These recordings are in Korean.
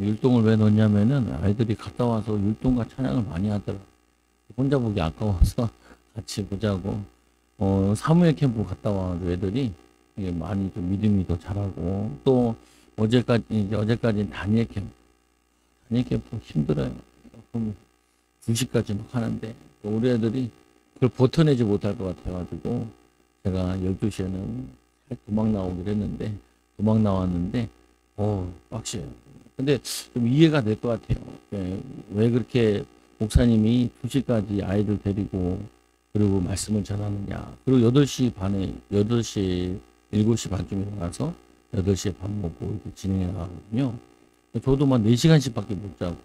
율동을 왜 넣냐면은 아이들이 갔다 와서 율동과 찬양을 많이 하더라고요. 혼자 보기 아까워서 같이 보자고. 사무엘 캠프 갔다 와가지고 애들이 이게 많이 좀 믿음이 더 잘하고, 또 어제까지는 다니엘 캠프 힘들어요. 그럼 2시까지 막 하는데 우리 애들이 그걸 버텨내지 못할 것 같아가지고 제가 12시에는 도망 나오기로 했는데 도망 나왔는데 빡세요. 근데 좀 이해가 될 것 같아요. 왜 그렇게 목사님이 2시까지 아이들 데리고 그리고 말씀을 전하느냐. 그리고 8시 반에 7시 반쯤에 일어나서 8시에 밥 먹고 이렇게 진행해 나가거든요. 저도 막 4시간씩밖에 못 자고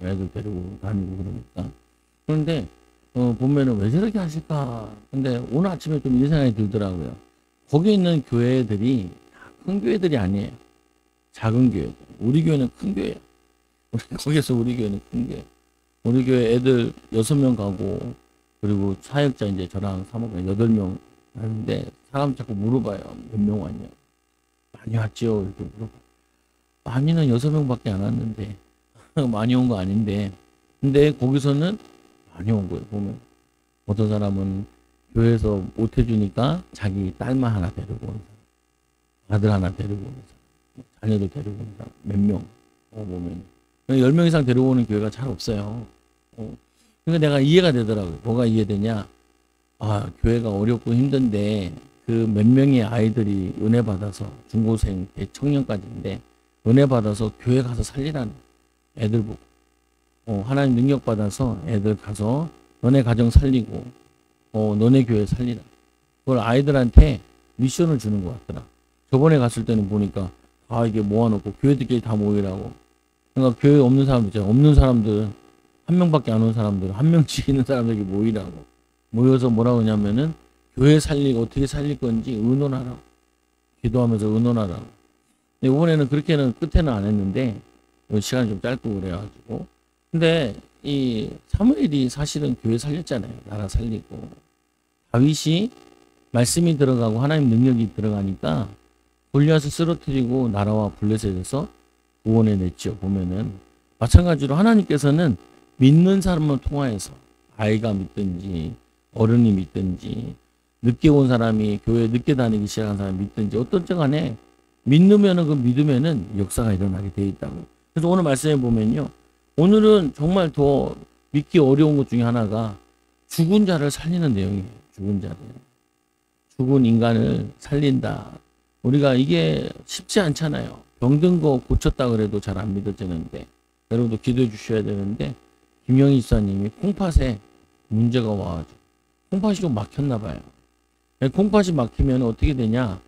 애들 데리고 다니고 그러니까. 그런데 보면은 왜 저렇게 하실까. 근데 오늘 아침에 좀 이 생각이 들더라고요. 거기 있는 교회들이 다 큰 교회들이 아니에요. 작은 교회. 우리 교회는 큰 교회야. 거기서 우리 교회는 큰 교회. 우리 교회 애들 6명 가고, 그리고 사역자 이제 저랑 사모가 8명 하는데 사람 자꾸 물어봐요. 몇 명 왔냐. 많이 왔죠. 이렇게 물어봐. 많이는 6명밖에 안 왔는데 많이 온 거 아닌데, 근데 거기서는 많이 온 거예요. 보면 어떤 사람은 교회에서 못 해주니까 자기 딸만 하나 데리고 온 사람, 아들 하나 데리고 온 사람, 자녀들 데리고 온 사람 몇 명 보면 10명 이상 데려오는 교회가 잘 없어요. 그러니까 내가 이해가 되더라고요. 뭐가 이해되냐. 교회가 어렵고 힘든데 그 몇 명의 아이들이 은혜 받아서 중고생, 청년까지인데 은혜 받아서 교회 가서 살리라는 애들 보고 하나님 능력 받아서 애들 가서 너네 가정 살리고 너네 교회 살리라. 그걸 아이들한테 미션을 주는 것 같더라. 저번에 갔을 때는 보니까 이게 모아놓고 교회들끼리 다 모이라고. 그러니까 교회 없는 사람들 있잖아요. 없는 사람들, 한 명밖에 안 온 사람들, 한 명씩 있는 사람들이 모이라고. 모여서 뭐라고 하냐면은 교회 살리고 어떻게 살릴 건지 의논하라고. 기도하면서 의논하라고. 근데 이번에는 그렇게는 끝에는 안 했는데 시간이 좀 짧고 그래가지고. 근데 이 사무엘이 사실은 교회 살렸잖아요. 나라 살리고. 다윗이 말씀이 들어가고 하나님 능력이 들어가니까 골리앗을 쓰러뜨리고 나라와 블레셋에서 구원해냈죠. 보면은 마찬가지로 하나님께서는 믿는 사람을 통하여서, 아이가 믿든지 어른이 믿든지 늦게 온 사람이 교회 늦게 다니기 시작한 사람이 믿든지 어떤지 간에 믿으면은 그 믿으면은 역사가 일어나게 되어 있다고. 그래서 오늘 말씀해 보면요. 오늘은 정말 더 믿기 어려운 것 중에 하나가 죽은 자를 살리는 내용이에요. 죽은 자를. 죽은 인간을 살린다. 우리가 이게 쉽지 않잖아요. 병든 거 고쳤다 그래도 잘 안 믿어지는데, 여러분도 기도해 주셔야 되는데, 김영희 지사님이 콩팥에 문제가 와가지고 콩팥이 좀 막혔나 봐요. 콩팥이 막히면 어떻게 되냐?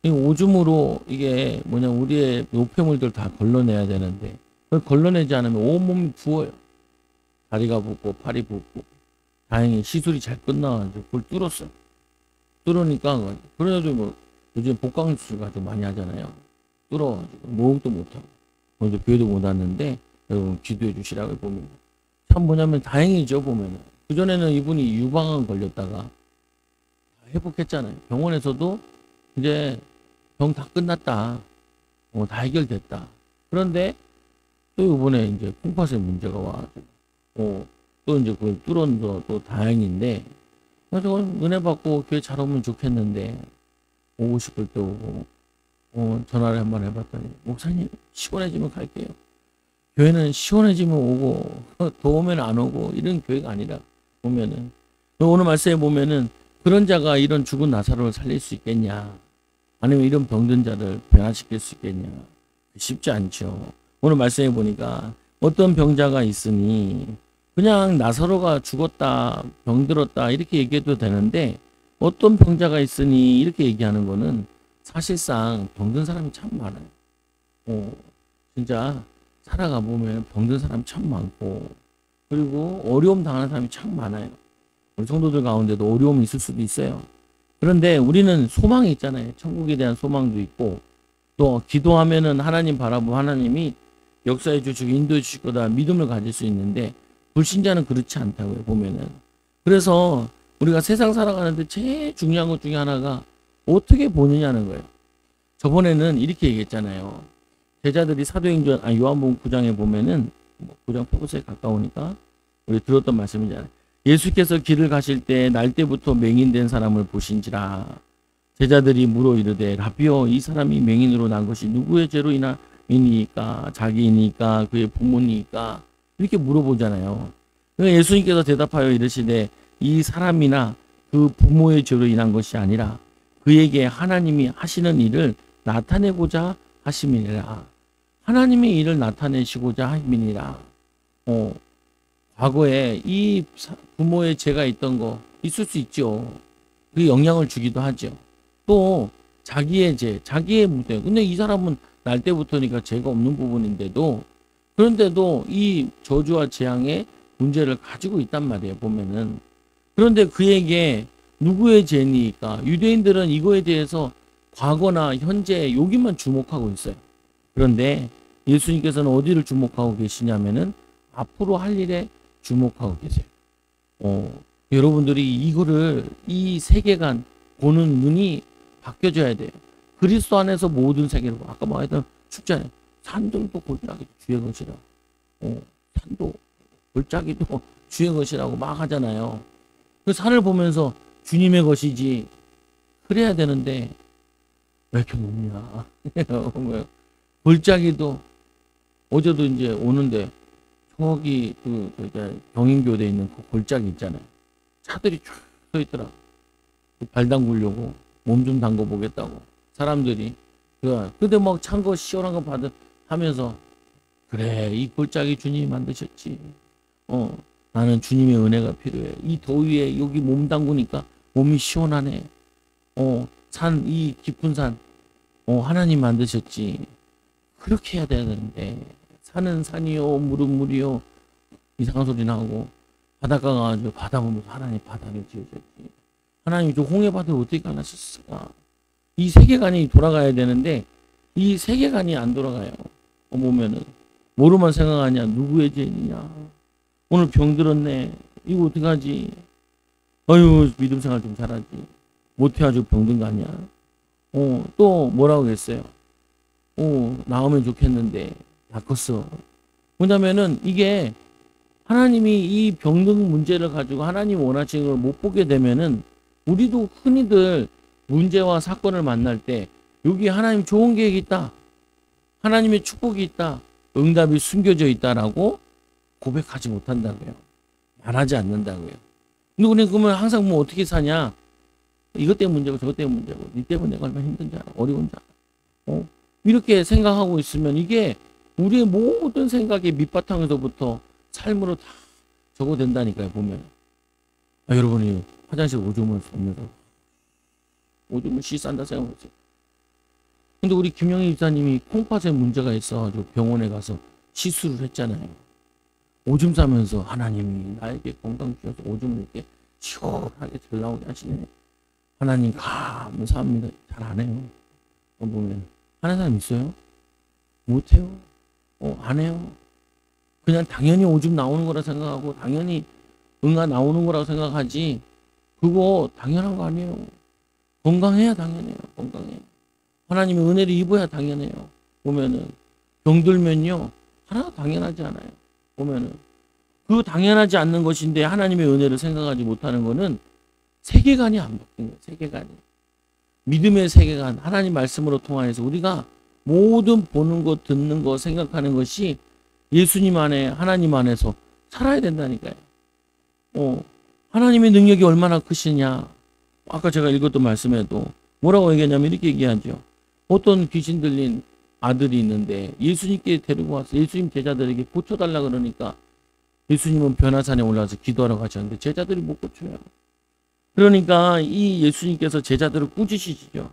오줌으로 이게 우리의 노폐물들 다 걸러내야 되는데 그걸 걸러내지 않으면 온몸이 부어요. 다리가 붓고 팔이 붓고. 다행히 시술이 잘 끝나가지고 그걸 뚫었어요. 뚫으니까 그래도 요즘 복강 수술 가지고 많이 하잖아요. 뚫어가지고 목욕도 못하고 먼저 교회도 못 왔는데 여러분 기도해 주시라고 보면 참 뭐냐면 다행이죠. 보면은 그전에는 이분이 유방암 걸렸다가 회복했잖아요. 병원에서도 이제 병 다 끝났다. 다 해결됐다. 그런데 또 이번에 이제 콩팥에 문제가 와가지고 또 이제 그걸 뚫어서 또 다행인데, 그래서 은혜 받고 교회 잘 오면 좋겠는데 오고 싶을 때 오고 전화를 한번 해봤더니 목사님 시원해지면 갈게요. 교회는 시원해지면 오고 더우면 안 오고 이런 교회가 아니라 보면은 오늘 말씀에 보면은 그런 자가 이런 죽은 나사로를 살릴 수 있겠냐, 아니면 이런 병든 자를 변화시킬 수 있겠냐. 쉽지 않죠. 오늘 말씀해 보니까 어떤 병자가 있으니 그냥 나사로가 죽었다 병들었다 이렇게 얘기해도 되는데, 어떤 병자가 있으니 이렇게 얘기하는 거는 사실상 병든 사람이 참 많아요. 진짜 살아가 보면 병든 사람이 참 많고, 그리고 어려움 당하는 사람이 참 많아요. 우리 성도들 가운데도 어려움이 있을 수도 있어요. 그런데 우리는 소망이 있잖아요. 천국에 대한 소망도 있고, 또 기도하면은 하나님 바라보고 하나님이 역사해 주시고 인도해 주실 거다 믿음을 가질 수 있는데, 불신자는 그렇지 않다고요. 보면은. 그래서 우리가 세상 살아가는데 제일 중요한 것 중에 하나가 어떻게 보느냐는 거예요. 저번에는 이렇게 얘기했잖아요. 제자들이 사도행전, 요한복음 9장에 보면은, 9장 표고서에 가까우니까, 우리 들었던 말씀이잖아요. 예수께서 길을 가실 때 날 때부터 맹인된 사람을 보신지라. 제자들이 물어 이르되 라비여, 이 사람이 맹인으로 난 것이 누구의 죄로 인하이니까, 자기이니까 그의 부모니까, 이렇게 물어보잖아요. 그러니까 예수님께서 대답하여 이르시되 이 사람이나 그 부모의 죄로 인한 것이 아니라 그에게 하나님이 하시는 일을 나타내고자 하심이니라. 하나님의 일을 나타내시고자 하심이니라. 과거에 이 부모의 죄가 있던 거 있을 수 있죠. 그 영향을 주기도 하죠. 또 자기의 죄, 자기의 문제. 근데 이 사람은 날 때부터니까 죄가 없는 부분인데도, 그런데도 이 저주와 재앙의 문제를 가지고 있단 말이에요, 보면은. 그런데 그에게 누구의 죄니까? 유대인들은 이거에 대해서 과거나 현재 여기만 주목하고 있어요. 그런데 예수님께서는 어디를 주목하고 계시냐면은 앞으로 할 일에 주목하고 계세요. 여러분들이 이거를, 이 세계관 보는 눈이 바뀌어져야 돼요. 그리스도 안에서 모든 세계를 봐. 아까 말했던 춥잖아요. 산들도 골짜기도 주의 것이라. 산도 골짜기도 주의 것이라고 막 하잖아요. 그 산을 보면서 주님의 것이지 그래야 되는데 왜 이렇게 높냐. 골짜기도 어제도 이제 오는데 저기 경인교대에 있는 그 골짜기 있잖아요. 차들이 쫙 서 있더라. 발 담그려고 몸 좀 담궈 보겠다고 사람들이. 근데 막 찬 거 시원한 거 하면서 그래, 이 골짜기 주님이 만드셨지. 나는 주님의 은혜가 필요해. 이 더위에 여기 몸 담그니까 몸이 시원하네. 이 깊은 산, 하나님 만드셨지. 그렇게 해야 되는데, 산은 산이요, 물은 물이요. 이상한 소리 나고, 바닷가가 아주 바다 보면서 하나님 바다를 지으셨지. 하나님이 저 홍해바다를 어떻게 갈라셨을까? 이 세계관이 돌아가야 되는데, 이 세계관이 안 돌아가요. 보면은, 뭐로만 생각하냐? 누구의 죄냐? 오늘 병들었네. 이거 어떡하지? 아유, 믿음 생활 좀 잘하지. 못해가지고 병든 거 아니야? 또 뭐라고 했어요? 나오면 좋겠는데 다 컸어. 뭐냐면은 이게 하나님이 이 병든 문제를 가지고 하나님 원하시는 걸 못 보게 되면은 우리도 흔히들 문제와 사건을 만날 때 여기 하나님 좋은 계획이 있다. 하나님의 축복이 있다. 응답이 숨겨져 있다라고 고백하지 못한다고요. 말하지 않는다고요. 근데 우리는 그러면 항상 뭐 어떻게 사냐? 이것 때문에 문제고 저것 때문에 문제고 니 때문에 내가 얼마나 힘든지 알아. 어려운지 알아. 이렇게 생각하고 있으면 이게 우리의 모든 생각의 밑바탕에서부터 삶으로 다 적어된다니까요. 보면. 여러분이 화장실 오줌을 보면서 오줌을 싼다 생각하세요. 근데 우리 김영희 집사님이 콩팥에 문제가 있어가지고 병원에 가서 시술을 했잖아요. 오줌 싸면서 하나님이 나에게 건강 주셔서 오줌을 이렇게 시원하게 잘 나오게 하시네. 하나님 감사합니다. 잘 안 해요. 보면 하는 사람 있어요? 못해요. 안 해요. 그냥 당연히 오줌 나오는 거라 생각하고 당연히 응아 나오는 거라고 생각하지 그거 당연한 거 아니에요. 건강해야 당연해요. 건강해. 하나님의 은혜를 입어야 당연해요. 보면은 병들면요 하나도 당연하지 않아요. 보면은 그 당연하지 않는 것인데 하나님의 은혜를 생각하지 못하는 거는 세계관이 안 바뀐 거예요. 세계관이. 믿음의 세계관, 하나님 말씀으로 통하여서 우리가 모든 보는 것, 듣는 것, 생각하는 것이 예수님 안에, 하나님 안에서 살아야 된다니까요. 하나님의 능력이 얼마나 크시냐. 아까 제가 읽었던 말씀에도 뭐라고 얘기하냐면 이렇게 얘기하죠. 어떤 귀신 들린 아들이 있는데 예수님께 데리고 와서 예수님 제자들에게 고쳐달라 그러니까 예수님은 변화산에 올라와서 기도하러 가셨는데 제자들이 못 고쳐요. 그러니까 이 예수님께서 제자들을 꾸짖으시죠.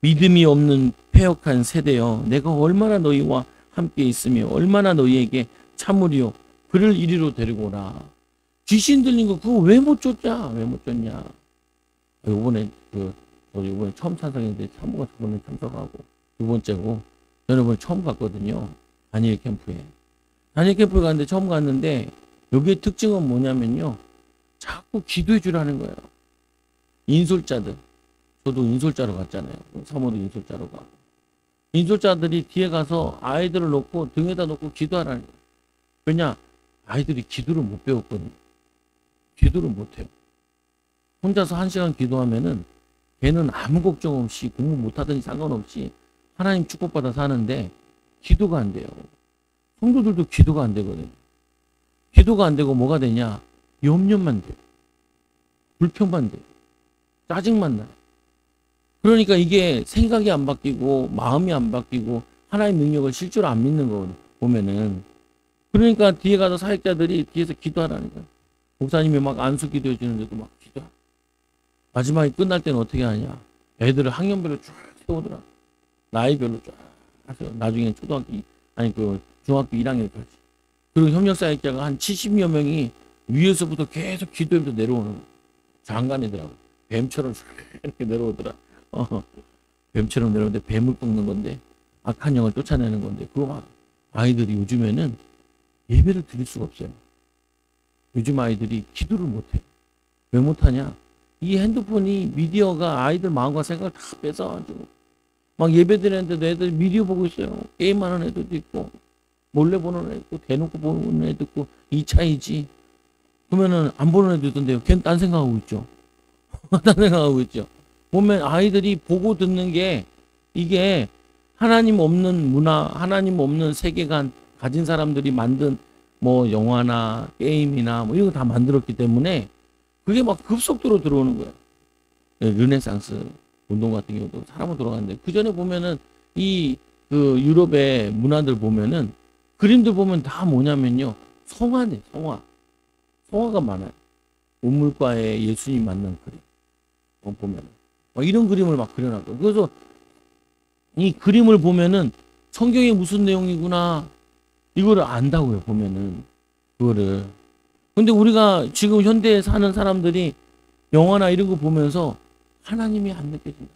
믿음이 없는 패역한 세대여, 내가 얼마나 너희와 함께 있으며 얼마나 너희에게 참으리요. 그를 이리로 데리고 오라. 귀신 들린 거 그거 왜 못 쫓냐? 왜 못 쫓냐? 요번에 이번에 처음 참석했는데 사모가 저번에 참석하고 두 번째고 저는 이번에 처음 갔거든요. 다니엘 캠프에. 다니엘 캠프에 갔는데 처음 갔는데 여기의 특징은 뭐냐면요. 자꾸 기도해 주라는 거예요. 인솔자들. 저도 인솔자로 갔잖아요. 사모도 인솔자로 가고. 인솔자들이 뒤에 가서 아이들을 놓고 등에다 놓고 기도하라는 거예요. 왜냐? 아이들이 기도를 못 배웠거든요. 기도를 못 해요. 혼자서 1시간 기도하면은 걔는 아무 걱정 없이 공부 못하든지 상관없이 하나님 축복받아 사는데 기도가 안 돼요. 성도들도 기도가 안 되거든요. 기도가 안 되고 뭐가 되냐? 염려만 돼요. 불평만 돼요. 짜증만 나요. 그러니까 이게 생각이 안 바뀌고 마음이 안 바뀌고 하나님 능력을 실제로 안 믿는 거 보면은, 그러니까 뒤에 가서 사역자들이 뒤에서 기도하라는 거예요. 목사님이 막 안수 기도해 주는데도 막 기도하. 마지막에 끝날 때는 어떻게 하냐? 애들을 학년별로 쫙 세우더라. 나이별로 쫙 하세요. 나중에 중학교 1학년까지. 그리고 협력 사역자가 한 70여 명이 위에서부터 계속 기도하면서 내려오는 거예요. 장관이더라고. 뱀처럼 이렇게 내려오더라. 뱀처럼 내려오는데 뱀을 꺾는 건데, 악한 영을 쫓아내는 건데, 그거 막 아이들이 요즘에는 예배를 드릴 수가 없어요. 요즘 아이들이 기도를 못해요. 왜 못하냐? 이 핸드폰이, 미디어가 아이들 마음과 생각을 다 뺏어가지고 막 예배 드리는데도 애들이 미디어 보고 있어요. 게임하는 애들도 있고 몰래 보는 애도 있고 대놓고 보는 애도 있고. 이 차이지. 그러면은 안 보는 애도 있던데요. 걔는 딴 생각하고 있죠. 딴 생각하고 있죠. 보면 아이들이 보고 듣는 게, 이게 하나님 없는 문화, 하나님 없는 세계관 가진 사람들이 만든 뭐 영화나 게임이나 뭐 이런 거 다 만들었기 때문에 그게 막 급속도로 들어오는 거예요. 르네상스 운동 같은 경우도 사람으로 돌아가는데, 그 전에 보면은 그 유럽의 문화들 보면은 그림들 보면 다 뭐냐면요, 성화네, 성화. 성화가 많아요. 우물가에 예수님 만난 그림 보면은 이런 그림을 막 그려놨고, 그래서 이 그림을 보면은 성경에 무슨 내용이구나 이거를 안다고요. 보면은 그거를. 근데 우리가 지금 현대에 사는 사람들이 영화나 이런 거 보면서 하나님이 안 느껴진다.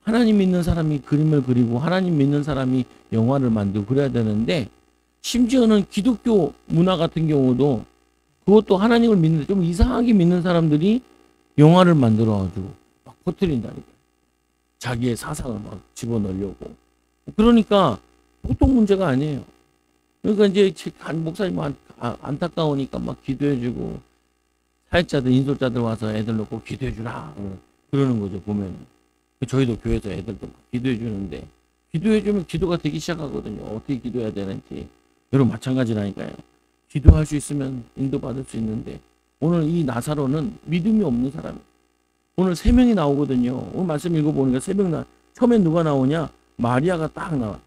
하나님 믿는 사람이 그림을 그리고 하나님 믿는 사람이 영화를 만들고 그래야 되는데, 심지어는 기독교 문화 같은 경우도 그것도 하나님을 믿는데 좀 이상하게 믿는 사람들이 영화를 만들어가지고 막 퍼뜨린다니까. 자기의 사상을 막 집어넣으려고. 그러니까 보통 문제가 아니에요. 그러니까 이제 목사님 안타까우니까 막 기도해주고, 사역자들, 인솔자들 와서 애들 놓고 기도해주라 그러는 거죠. 보면 저희도 교회에서 애들도 기도해주는데, 기도해주면 기도가 되기 시작하거든요. 어떻게 기도해야 되는지. 여러분 마찬가지라니까요. 기도할 수 있으면 인도받을 수 있는데, 오늘 이 나사로는 믿음이 없는 사람이에요. 오늘 3명이 나오거든요. 오늘 말씀 읽어보니까 3명 처음엔 누가 나오냐? 마리아가 딱 나와.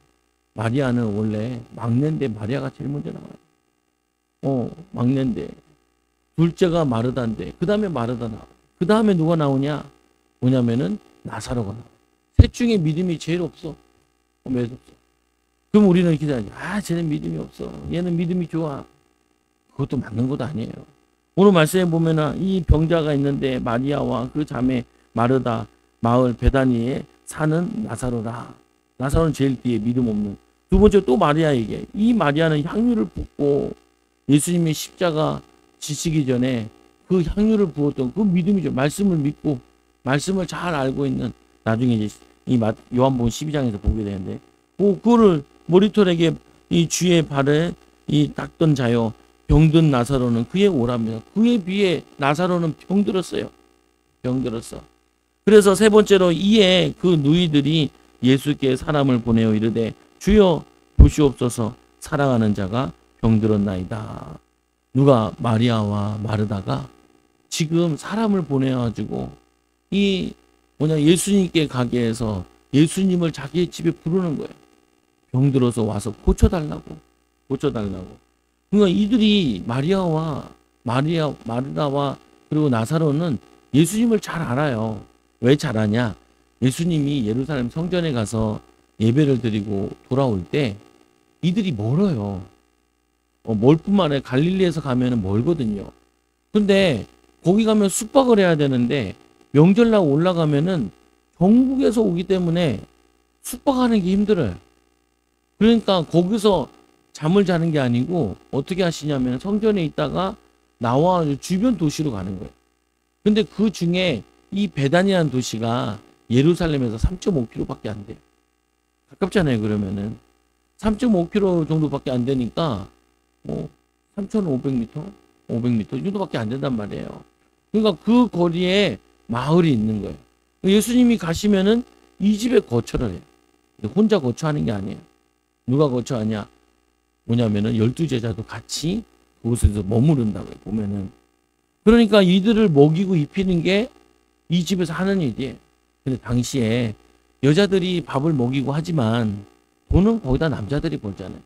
마리아는 원래 막내인데 마리아가 제일 먼저 나와요. 막내인데. 둘째가 마르다인데 그 다음에 마르다 나와. 그 다음에 누가 나오냐? 뭐냐면은 나사로가 나와. 셋 중에 믿음이 제일 없어. 왜 없어? 그럼 우리는 이렇게 생각하지. 쟤는 믿음이 없어. 얘는 믿음이 좋아. 그것도 맞는 것도 아니에요. 오늘 말씀에 보면은 이 병자가 있는데 마리아와 그 자매 마르다, 마을 베다니에 사는 나사로라. 나사로는 제일 뒤에 믿음 없는. 두 번째 또 마리아에게. 이 마리아는 향유를 붓고 예수님의 십자가 지시기 전에 그 향유를 부었던 그 믿음이죠. 말씀을 믿고 말씀을 잘 알고 있는, 나중에 이제 이 요한복음 12장에서 보게 되는데, 그거를 머리털에게 이 주의 발에 이 닦던 자요, 병든 나사로는 그의 오랍니다. 그에 비해 나사로는 병들었어요. 병들었어. 그래서 세 번째로 이에 그 누이들이 예수께 사람을 보내어 이르되 주여 보시옵소서, 사랑하는 자가 병들었나이다. 누가? 마리아와 마르다가 지금 사람을 보내가지고 예수님께 가게 해서 예수님을 자기의 집에 부르는 거예요. 병들어서 와서 고쳐달라고. 그러니까 이들이 마르다와 그리고 나사로는 예수님을 잘 알아요. 왜 잘 아냐? 예수님이 예루살렘 성전에 가서 예배를 드리고 돌아올 때 이들이 멀어요. 멀 뿐만 아니라 갈릴리에서 가면은 멀거든요. 근데 거기 가면 숙박을 해야 되는데, 명절날 올라가면은 전국에서 오기 때문에 숙박하는 게 힘들어요. 그러니까 거기서 잠을 자는 게 아니고 어떻게 하시냐면 성전에 있다가 나와 주변 도시로 가는 거예요. 근데 그 중에 이 베다니라는 도시가 예루살렘에서 3.5km밖에 안 돼요. 가깝잖아요. 그러면은 3.5km 정도밖에 안 되니까 뭐 3,500m, 500m 이 정도밖에 안 된단 말이에요. 그러니까 그 거리에 마을이 있는 거예요. 예수님이 가시면은 이 집에 거처를 해요. 혼자 거처하는 게 아니에요. 누가 거처하냐? 뭐냐면은 12제자도 같이 그곳에서 머무른다고요. 보면은. 그러니까 이들을 먹이고 입히는 게 이 집에서 하는 일이에요. 근데 당시에 여자들이 밥을 먹이고 하지만 돈은 거기다 남자들이 벌잖아요.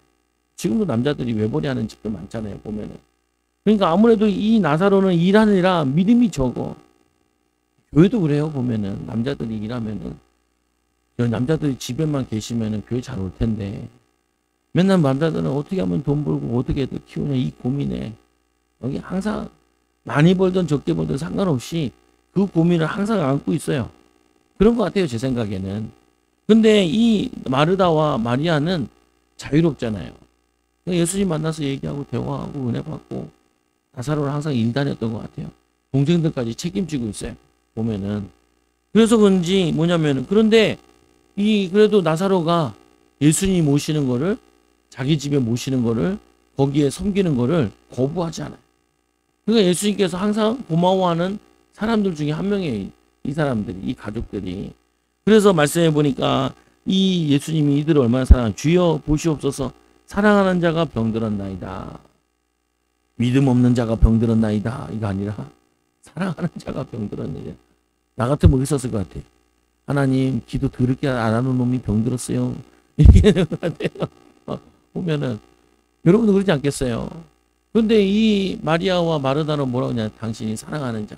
지금도 남자들이 외벌이 하는 집도 많잖아요. 보면은. 그러니까 아무래도 이 나사로는 일하느라 믿음이 적어. 교회도 그래요. 보면은 남자들이 일하면은 남자들이 집에만 계시면은 교회 잘 올 텐데 맨날 남자들은 어떻게 하면 돈 벌고 어떻게 애들 키우냐 이 고민에 여기 항상 많이 벌든 적게 벌든 상관없이 그 고민을 항상 안고 있어요. 그런 것 같아요. 제 생각에는. 근데 이 마르다와 마리아는 자유롭잖아요. 예수님 만나서 얘기하고 대화하고 은혜 받고 나사로를 항상 일 다녔던 것 같아요. 동생들까지 책임지고 있어요. 보면은. 그래서 그런지 뭐냐면은 그런데 그래도 나사로가 예수님 모시는 거를 자기 집에 모시는 거를 거기에 섬기는 거를 거부하지 않아요. 그러니까 예수님께서 항상 고마워하는 사람들 중에 한 명이에요. 이 사람들이, 이 가족들이. 그래서 말씀해 보니까 이 예수님이 이들을 얼마나 사랑하는 주여 보시옵소서 사랑하는 자가 병들었나이다. 믿음 없는 자가 병들었나이다. 이거 아니라 사랑하는 자가 병들었느냐. 나 같으면 뭐 있었을 것 같아. 하나님 기도 더럽게 안 하는 놈이 병들었어요. 이게 되는 것 같아요. 보면은 여러분도 그러지 않겠어요? 그런데 이 마리아와 마르다는 뭐라고 하냐. 당신이 사랑하는 자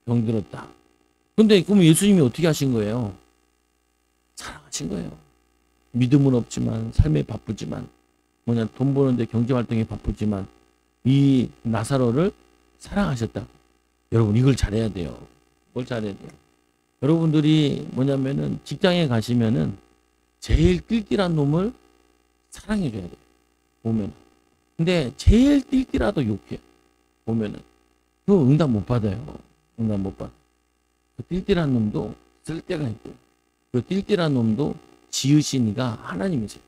병들었다. 근데 그럼 예수님이 어떻게 하신 거예요? 사랑하신 거예요. 믿음은 없지만 삶에 바쁘지만 돈 버는데 경제활동에 바쁘지만 이 나사로를 사랑하셨다. 여러분 이걸 잘해야 돼요. 뭘 잘해야 돼요? 여러분들이 뭐냐면은 직장에 가시면은 제일 띨띨한 놈을 사랑해줘야 돼요. 보면. 근데 제일 띨띨하도 욕해요. 보면은. 그거 응답 못 받아요. 응답 못 받아. 그 띨띨한 놈도 쓸 때가 있고요. 그 띨띨한 놈도 지으신 이가 하나님이세요.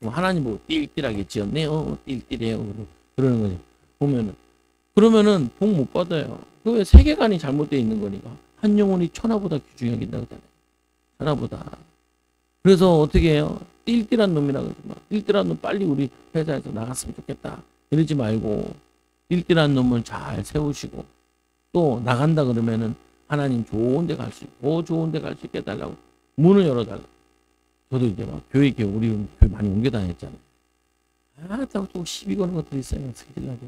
하나님 보고 띨띨하게 지었네요. 띨띨해요. 그러는 거죠. 보면은. 그러면은 복 못 받아요. 그 왜 세계관이 잘못되어 있는 거니까. 한 영혼이 천하보다 귀중히 여긴다고 하잖아요. 천하보다. 그래서 어떻게 해요? 띨띨한 놈이라고 그러지. 띨띨한 놈 빨리 우리 회사에서 나갔으면 좋겠다. 이러지 말고 띨띨한 놈을 잘 세우시고 또 나간다 그러면은 하나님 좋은 데 갈 수 있고 더 좋은 데 갈 수 있게 해달라고 문을 열어달라고. 저도 이제 막 우리 교회 많이 옮겨 다녔잖아요. 또 시비 거는 것들이 있어요. 스킬나게.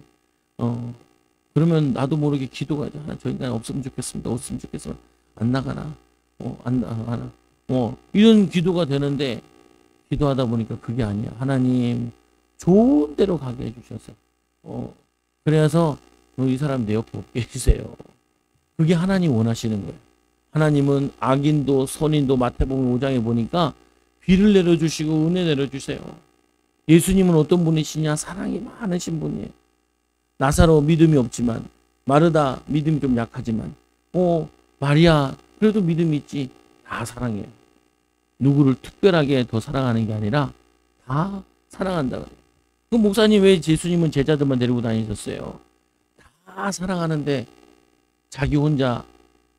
그러면 나도 모르게 기도가 저 인간 없으면 좋겠습니다. 없으면 좋겠으면 안 나가나? 안 나가나? 이런 기도가 되는데 기도하다 보니까 그게 아니야. 하나님 좋은 데로 가게 해주셔서 그래서 이 사람 내 옆에 없게 해주세요. 그게 하나님 원하시는 거예요. 하나님은 악인도 선인도 마태복음 5장에 보니까 비를 내려주시고 은혜 내려주세요. 예수님은 어떤 분이시냐? 사랑이 많으신 분이에요. 나사로 믿음이 없지만 마르다 믿음이 좀 약하지만 마리아 그래도 믿음이 있지. 다 사랑해요. 누구를 특별하게 더 사랑하는 게 아니라 다 사랑한다 그래요. 그 목사님 왜 예수님은 제자들만 데리고 다니셨어요? 다 사랑하는데 자기 혼자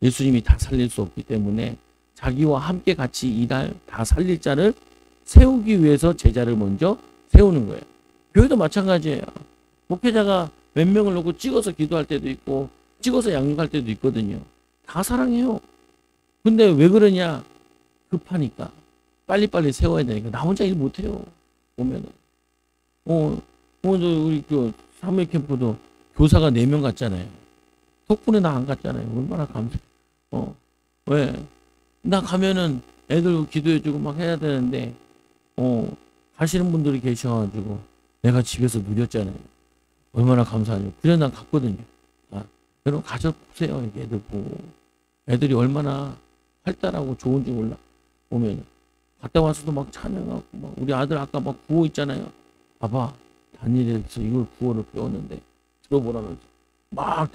예수님이 다 살릴 수 없기 때문에 자기와 함께 같이 일할 다 살릴 자를 세우기 위해서 제자를 먼저 세우는 거예요. 교회도 마찬가지예요. 목회자가 몇 명을 놓고 찍어서 기도할 때도 있고 찍어서 양육할 때도 있거든요. 다 사랑해요. 근데 왜 그러냐? 급하니까. 빨리빨리 세워야 되니까. 나 혼자 일 못해요. 보면은. 우리 사무엘 캠프도 교사가 4명 갔잖아요. 덕분에 나 안 갔잖아요. 얼마나 감사해. 왜? 나 가면은 애들 기도해주고 막 해야 되는데, 가시는 분들이 계셔가지고 내가 집에서 누렸잖아요. 얼마나 감사하죠. 그래서 난 갔거든요. 여러분 가져보세요. 애들 보고. 애들이 얼마나 활달하고 좋은지 몰라. 보면 갔다 와서도 막 찬양하고 막 우리 아들 아까 막 구호 있잖아요. 봐봐. 다니엘에서 이걸 구호를 배웠는데 들어보라면서 막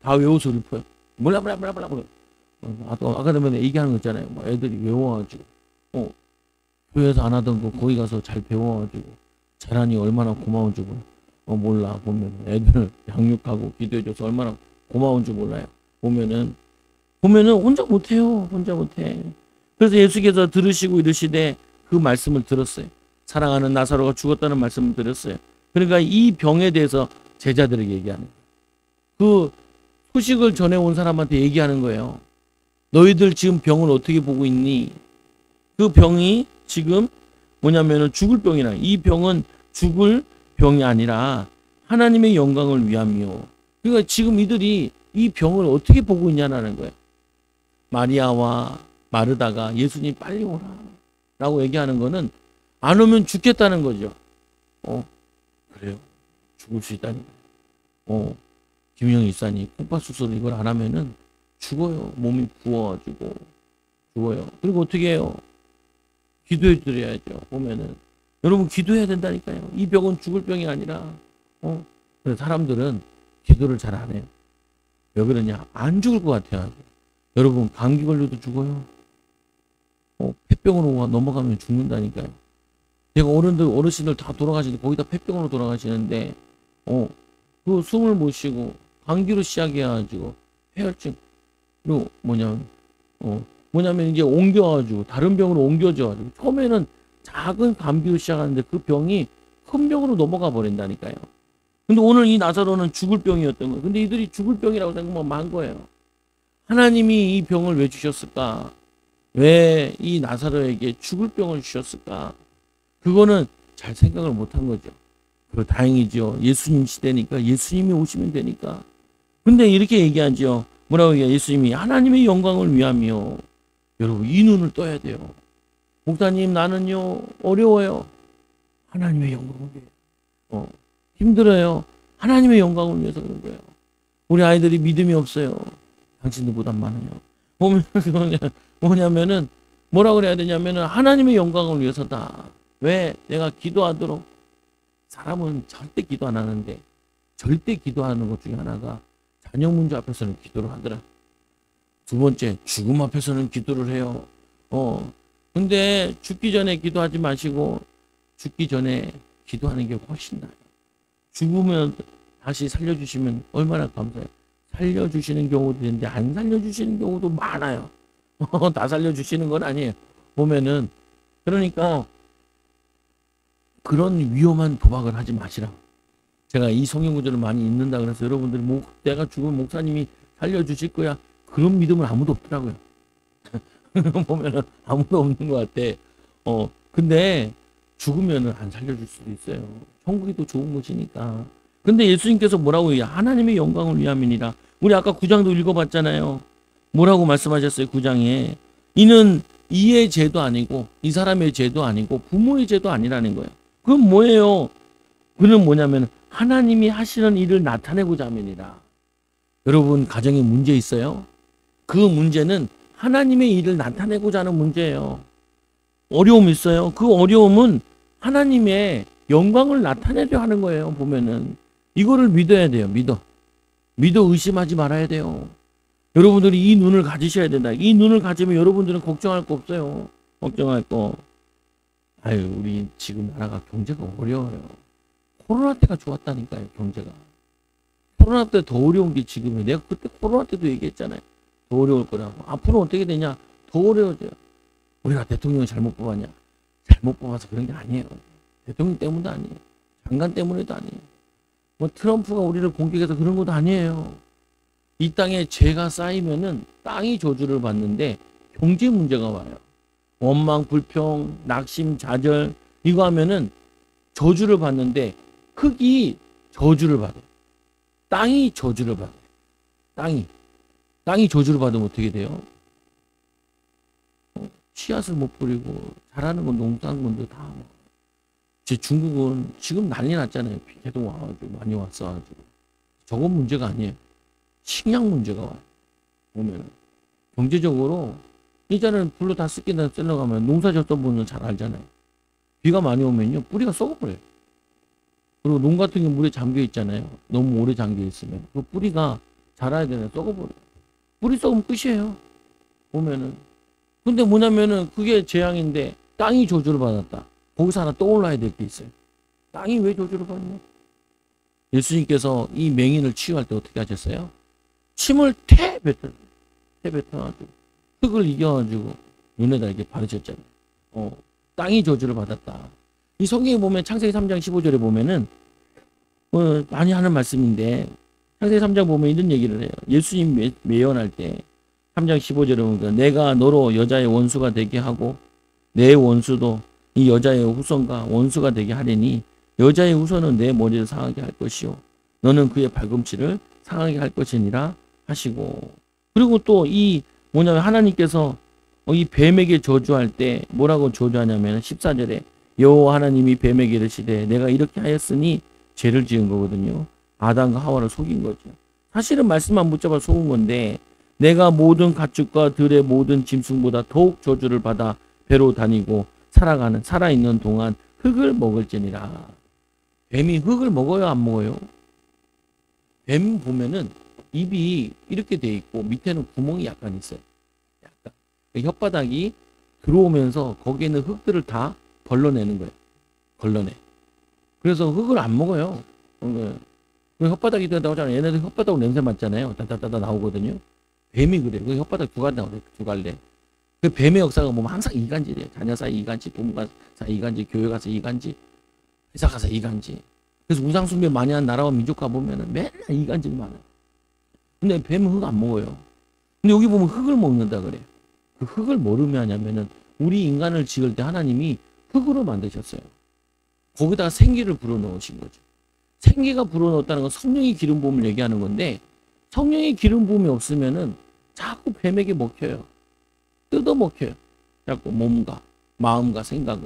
다 외워서 읊어요. 몰라. 아까 전에 얘기하는 거 있잖아요. 막 애들이 외워가지고 교회에서 안 하던 거 거기 가서 잘 배워가지고 잘하니 얼마나 고마운 줄 몰라. 보면 애들 양육하고 기도해줘서 얼마나 고마운 줄 몰라요. 보면은 혼자 못해요. 혼자 못해. 그래서 예수께서 들으시고 이르시되 그 말씀을 들었어요. 사랑하는 나사로가 죽었다는 말씀을 들었어요. 그러니까 이 병에 대해서 제자들에게 얘기하는 거예요. 그 소식을 전해온 사람한테 얘기하는 거예요. 너희들 지금 병을 어떻게 보고 있니? 그 병이 지금 뭐냐면은 죽을 병이라. 이 병은 죽을 병이 아니라 하나님의 영광을 위함이요. 그러니까 지금 이들이 이 병을 어떻게 보고 있냐는 거예요. 마리아와 마르다가 예수님 빨리 오라 라고 얘기하는 거는 안 오면 죽겠다는 거죠. 그래요. 죽을 수 있다니까. 김영희 일사님 콩팥수술 이걸 안 하면은 죽어요. 몸이 부어가지고 죽어요. 그리고 어떻게 해요? 기도해 드려야죠. 보면은 여러분 기도해야 된다니까요. 이 병은 죽을 병이 아니라 그래서 사람들은 기도를 잘 안 해요. 왜 그러냐? 안 죽을 것 같아요. 여러분 감기 걸려도 죽어요. 폐병으로 넘어가면 죽는다니까요. 제가 어르신들 다 돌아가시는데 거기다 폐병으로 돌아가시는데 그 숨을 못 쉬고 감기로 시작해가지고 폐혈증 그리고 뭐냐면 이제 옮겨가지고 다른 병으로 옮겨져가지고 처음에는 작은 감기로 시작하는데 그 병이 큰 병으로 넘어가 버린다니까요. 근데 오늘 이 나사로는 죽을 병이었던 거예요. 근데 이들이 죽을 병이라고 생각하면 한 거예요. 하나님이 이 병을 왜 주셨을까? 왜 이 나사로에게 죽을 병을 주셨을까? 그거는 잘 생각을 못한 거죠. 그리고 다행이죠. 예수님 시대니까 예수님이 오시면 되니까. 근데 이렇게 얘기하죠. 뭐라고 얘기해요? 예수님이 하나님의 영광을 위함이요. 여러분 이 눈을 떠야 돼요. 목사님 나는요 어려워요. 하나님의 영광을 위해서. 힘들어요. 하나님의 영광을 위해서 그런 거예요. 우리 아이들이 믿음이 없어요. 당신들보다 많아요. 보면 뭐냐면은 뭐라고 그래야 되냐면은 하나님의 영광을 위해서다. 왜? 내가 기도하도록 사람은 절대 기도 안 하는데 절대 기도하는 것 중에 하나가 자녀 문제 앞에서는 기도를 하더라. 두 번째 죽음 앞에서는 기도를 해요. 근데 죽기 전에 기도하지 마시고 죽기 전에 기도하는 게 훨씬 나아요. 죽으면 다시 살려주시면 얼마나 감사해요. 살려주시는 경우도 있는데 안 살려주시는 경우도 많아요. 다 살려주시는 건 아니에요. 보면은 그러니까 그런 위험한 도박을 하지 마시라. 제가 이 성경 구절을 많이 읽는다 그래서 여러분들이 내가 죽으면 목사님이 살려주실 거야. 그런 믿음은 아무도 없더라고요. 보면은 아무도 없는 것 같아. 근데 죽으면은 안 살려줄 수도 있어요. 천국이 더 좋은 곳이니까. 근데 예수님께서 뭐라고 해요? 하나님의 영광을 위함이니라. 우리 아까 9장도 읽어봤잖아요. 뭐라고 말씀하셨어요? 9장에. 이는 이의 죄도 아니고 이 사람의 죄도 아니고 부모의 죄도 아니라는 거예요. 그건 뭐예요? 그는 뭐냐면 하나님이 하시는 일을 나타내고자 함이니라. 여러분 가정에 문제 있어요? 그 문제는 하나님의 일을 나타내고자 하는 문제예요. 어려움 있어요? 그 어려움은 하나님의 영광을 나타내려 하는 거예요. 보면은 이거를 믿어야 돼요. 믿어 의심하지 말아야 돼요. 여러분들이 이 눈을 가지셔야 된다. 이 눈을 가지면 여러분들은 걱정할 거 없어요. 걱정할 거. 우리 지금 나라가 경제가 어려워요. 코로나 때가 좋았다니까요. 경제가. 코로나 때 더 어려운 게 지금이에요. 내가 그때 코로나 때도 얘기했잖아요. 더 어려울 거라고. 앞으로 어떻게 되냐? 더 어려워져요. 우리가 대통령을 잘못 뽑았냐? 잘못 뽑아서 그런 게 아니에요. 대통령 때문도 아니에요. 장관 때문에도 아니에요. 뭐 트럼프가 우리를 공격해서 그런 것도 아니에요. 이 땅에 죄가 쌓이면은 땅이 저주를 받는데 경제 문제가 와요. 원망, 불평, 낙심, 좌절 이거 하면은 저주를 받는데 흙이 저주를 받아요. 땅이 저주를 받아요. 땅이 저주를 받으면 어떻게 돼요? 씨앗을 못 뿌리고 잘하는 건 농산물들 다. 제 중국은 지금 난리 났잖아요. 비 계속 와가지고 많이 왔어가지고. 저건 문제가 아니에요. 식량 문제가 와요. 보면은 경제적으로 이자는 불로 다 쓰기나 쓸러가면 농사졌던 잘 알잖아요. 비가 많이 오면요 뿌리가 썩어버려요. 그리고 농 같은 게 물에 잠겨 있잖아요. 너무 오래 잠겨 있으면 그 뿌리가 자라야 되나 썩어버려요. 뿌리 썩으면 끝이에요. 보면은. 근데 뭐냐면은 그게 재앙인데 땅이 저주를 받았다. 거기서 하나 떠올라야 될 게 있어요. 땅이 왜 저주를 받냐? 예수님께서 이 맹인을 치유할 때 어떻게 하셨어요? 침을 뱉어가지고 흙을 이겨가지고 눈에다 이렇게 바르셨잖아요. 땅이 저주를 받았다. 이 성경에 보면 창세기 3장 15절에 보면은 많이 하는 말씀인데 창세기 3장 보면 이런 얘기를 해요. 예수님 매연할 때 3장 15절에 보면 내가 너로 여자의 원수가 되게 하고 내 원수도 이 여자의 후손과 원수가 되게 하리니 여자의 후손은 내 머리를 상하게 할 것이요 너는 그의 발꿈치를 상하게 할 것이니라 하시고 그리고 또 이 뭐냐면 하나님께서 이 뱀에게 저주할 때 뭐라고 저주하냐면 14절에 여호와 하나님이 뱀에게 이르시되 내가 이렇게 하였으니 죄를 지은 거거든요. 아담과 하와를 속인 거죠. 사실은 말씀만 붙잡아 속은 건데 내가 모든 가축과 들의 모든 짐승보다 더욱 저주를 받아 배로 다니고 살아있는 동안 흙을 먹을지니라. 뱀이 흙을 먹어요, 안 먹어요? 뱀 보면은 입이 이렇게 돼 있고 밑에는 구멍이 약간 있어요. 약간. 혓바닥이 들어오면서 거기에 있는 흙들을 다 걸러내는 거예요. 걸러내. 그래서 흙을 안 먹어요. 그 혓바닥이 나오잖아요. 얘네들 혓바닥으로 냄새 맡잖아요. 따따따따 나오거든요. 뱀이 그래요. 그 혓바닥 두 갈래 나오네. 두 갈래. 그 뱀의 역사가 보면 항상 이간질이에요. 자녀 사이 이간질, 부모 사이 이간질, 교회 가서 이간질, 회사 가서 이간질. 그래서 우상숭배 많이 한 나라와 민족 가보면은 맨날 이간질 많아요. 근데 뱀은 흙 안 먹어요. 근데 여기 보면 흙을 먹는다 그래요. 그 흙을 뭐로 하냐면은 우리 인간을 지을 때 하나님이 흙으로 만드셨어요. 거기다가 생기를 불어넣으신 거죠. 생기가 불어넣었다는 건 성령의 기름 부음을 얘기하는 건데 성령의 기름 부음이 없으면은 자꾸 뱀에게 먹혀요. 뜯어 먹혀요. 자꾸 몸과 마음과 생각을.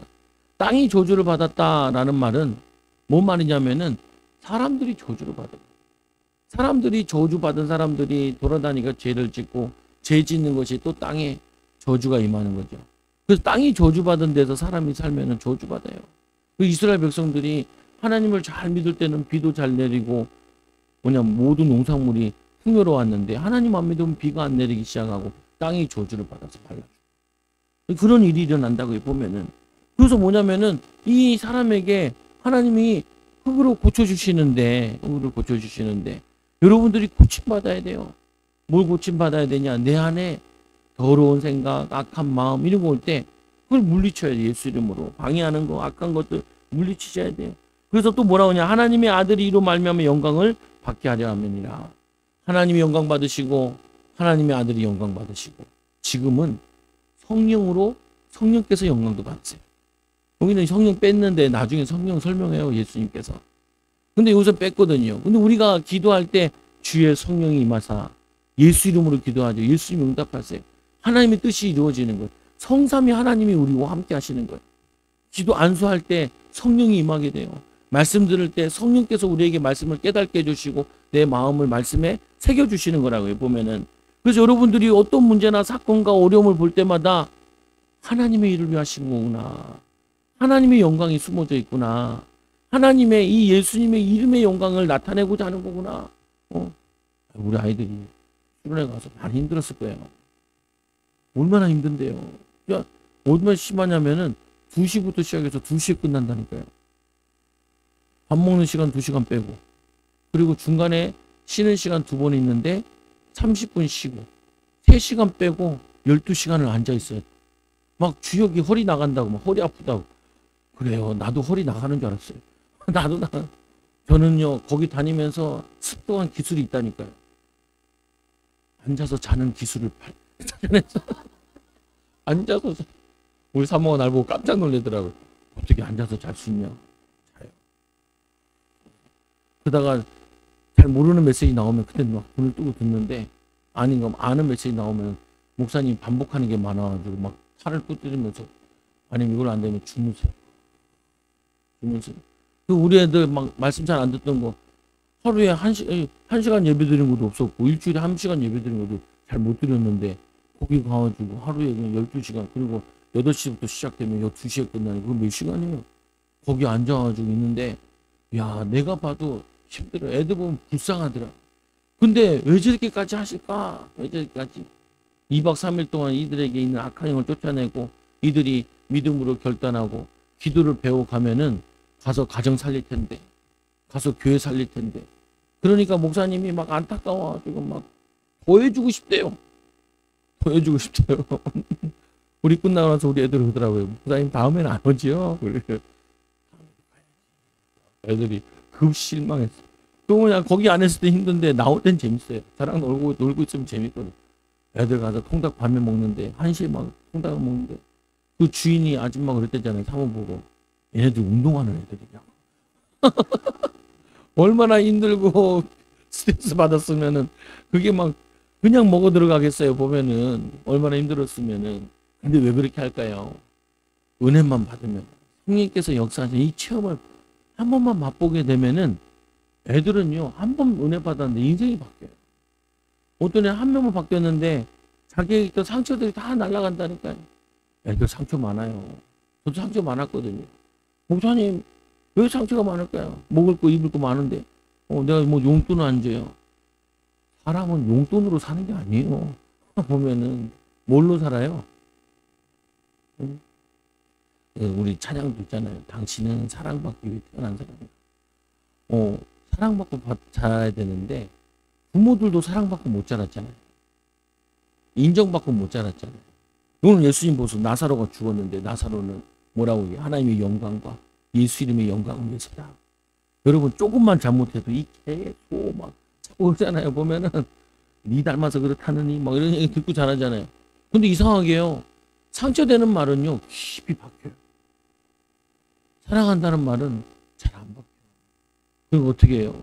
땅이 저주를 받았다라는 말은 뭔 말이냐면은 사람들이 저주를 받아요. 사람들이 저주받은 사람들이 돌아다니까 죄를 짓고 죄 짓는 것이 또 땅에 저주가 임하는 거죠. 그래서 땅이 저주받은 데서 사람이 살면은 저주받아요. 그 이스라엘 백성들이 하나님을 잘 믿을 때는 비도 잘 내리고 모든 농작물이 풍요로웠는데 하나님 안 믿으면 비가 안 내리기 시작하고 땅이 저주를 받아서 발라주고 그런 일이 일어난다고 보면은 그래서 뭐냐면은 이 사람에게 하나님이 흙으로 고쳐주시는데 여러분들이 고침받아야 돼요. 뭘 고침받아야 되냐? 내 안에 더러운 생각, 악한 마음 이런 거 올 때 그걸 물리쳐야 돼요. 예수 이름으로. 방해하는 거, 악한 것들 물리치셔야 돼요. 그래서 또 뭐라고 하냐? 하나님의 아들이 이로 말미암아 영광을 받게 하려 함이니라. 하나님이 영광 받으시고 하나님의 아들이 영광 받으시고 지금은 성령께서 영광도 받으세요. 여기는 성령 뺐는데 나중에 성령 설명해요. 예수님께서. 근데 여기서 뺐거든요. 근데 우리가 기도할 때 주의 성령이 임하사 예수 이름으로 기도하죠. 예수님 응답하세요. 하나님의 뜻이 이루어지는 거예요. 성삼위 하나님이 우리와 함께 하시는 거예요. 기도 안수할 때 성령이 임하게 돼요. 말씀 들을 때 성령께서 우리에게 말씀을 깨닫게 해주시고 내 마음을 말씀에 새겨주시는 거라고요. 보면은. 그래서 여러분들이 어떤 문제나 사건과 어려움을 볼 때마다 하나님의 일을 위해 하신 거구나. 하나님의 영광이 숨어져 있구나. 하나님의 이 예수님의 이름의 영광을 나타내고자 하는 거구나. 우리 아이들이 수련회 가서 많이 힘들었을 거예요. 얼마나 힘든데요. 야, 얼마나 심하냐면은 2시부터 시작해서 2시에 끝난다니까요. 밥 먹는 시간 2시간 빼고 그리고 중간에 쉬는 시간 2번 있는데 30분 쉬고 3시간 빼고 12시간을 앉아있어요. 막 주역이 허리 나간다고 막 허리 아프다고 그래요. 나도 허리 나가는 줄 알았어요. 저는요 거기 다니면서 습도한 기술이 있다니까요. 앉아서 자는 기술을 찾아내서 앉아서 우리 사모가 날 보고 깜짝 놀라더라고요. 어떻게 앉아서 잘 수 있냐. 자요. 그러다가 잘 모르는 메시지 나오면 그때는 막 눈을 뜨고 듣는데 아닌가 아는 메시지 나오면 목사님 반복하는 게 많아가지고 막 팔을 끄트리면서 아니면 이걸 안 되면 주무세요. 그 우리 애들 막 말씀 잘 안 듣던 거 하루에 한 시간 예배 드리는 것도 없었고 일주일에 1시간 예배 드리는 것도 잘 못 드렸는데 거기 가가지고 하루에 그냥 12시간 그리고 8시부터 시작되면 2시에 끝나니 그거 몇 시간이에요. 거기 앉아가지고 있는데 야 내가 봐도 힘들어. 애들 보면 불쌍하더라. 근데 왜 저렇게까지 하실까? 왜 저렇게까지 2박 3일 동안 이들에게 있는 악한 영을 쫓아내고 이들이 믿음으로 결단하고 기도를 배워가면은 가서 가정 살릴 텐데, 가서 교회 살릴 텐데. 그러니까 목사님이 막 안타까워가지고 막 더 해주고 싶대요. 더 해주고 싶대요. 우리 끝나고 나서 우리 애들 그러더라고요. 목사님 다음엔 안 오지요? 애들이 급 실망했어. 또 그냥 거기 안 했을 때 힘든데 나올 땐 재밌어요. 저랑 놀고 있으면 재밌거든. 애들 가서 통닭 밤에 먹는데 1시에 막 통닭을 먹는데 그 주인이 아줌마 그랬대잖아요. 사모보고 얘네들 운동하는 애들이냐. 얼마나 힘들고 스트레스 받았으면은 그게 막 그냥 먹어 들어가겠어요. 보면은 얼마나 힘들었으면은. 근데 왜 그렇게 할까요? 은혜만 받으면 성령님께서 역사하신 이 체험을 한 번만 맛보게 되면은 애들은요 한 번 은혜 받았는데 인생이 바뀌어요. 어떤 애 한 명만 바뀌었는데 자기의 있던 상처들이 다 날아간다니까요. 애들 상처 많아요. 저도 상처 많았거든요. 목사님 왜 상처가 많을까요? 먹을 거 입을 거 많은데 내가 뭐 용돈을 안 줘요. 사람은 용돈으로 사는 게 아니에요. 보면은 뭘로 살아요? 응? 우리 찬양도 있잖아요. 당신은 사랑받기 위해 태어난 사람이야. 사랑받고 자라야 되는데 부모들도 사랑받고 못 자랐잖아요. 인정받고 못 자랐잖아요. 오늘 예수님 보소. 나사로가 죽었는데 나사로는 뭐라고 얘기해? 하나님의 영광과 예수 이름의 영광을 위해서다. 여러분 조금만 잘못해도 이 개, 소 막 자꾸 그러잖아요. 보면은 니 닮아서 그렇다느니 막 이런 얘기 듣고 자라잖아요. 근데 이상하게요. 상처되는 말은요 깊이 박혀요. 사랑한다는 말은 잘 안 박혀요. 그리고 어떻게 해요?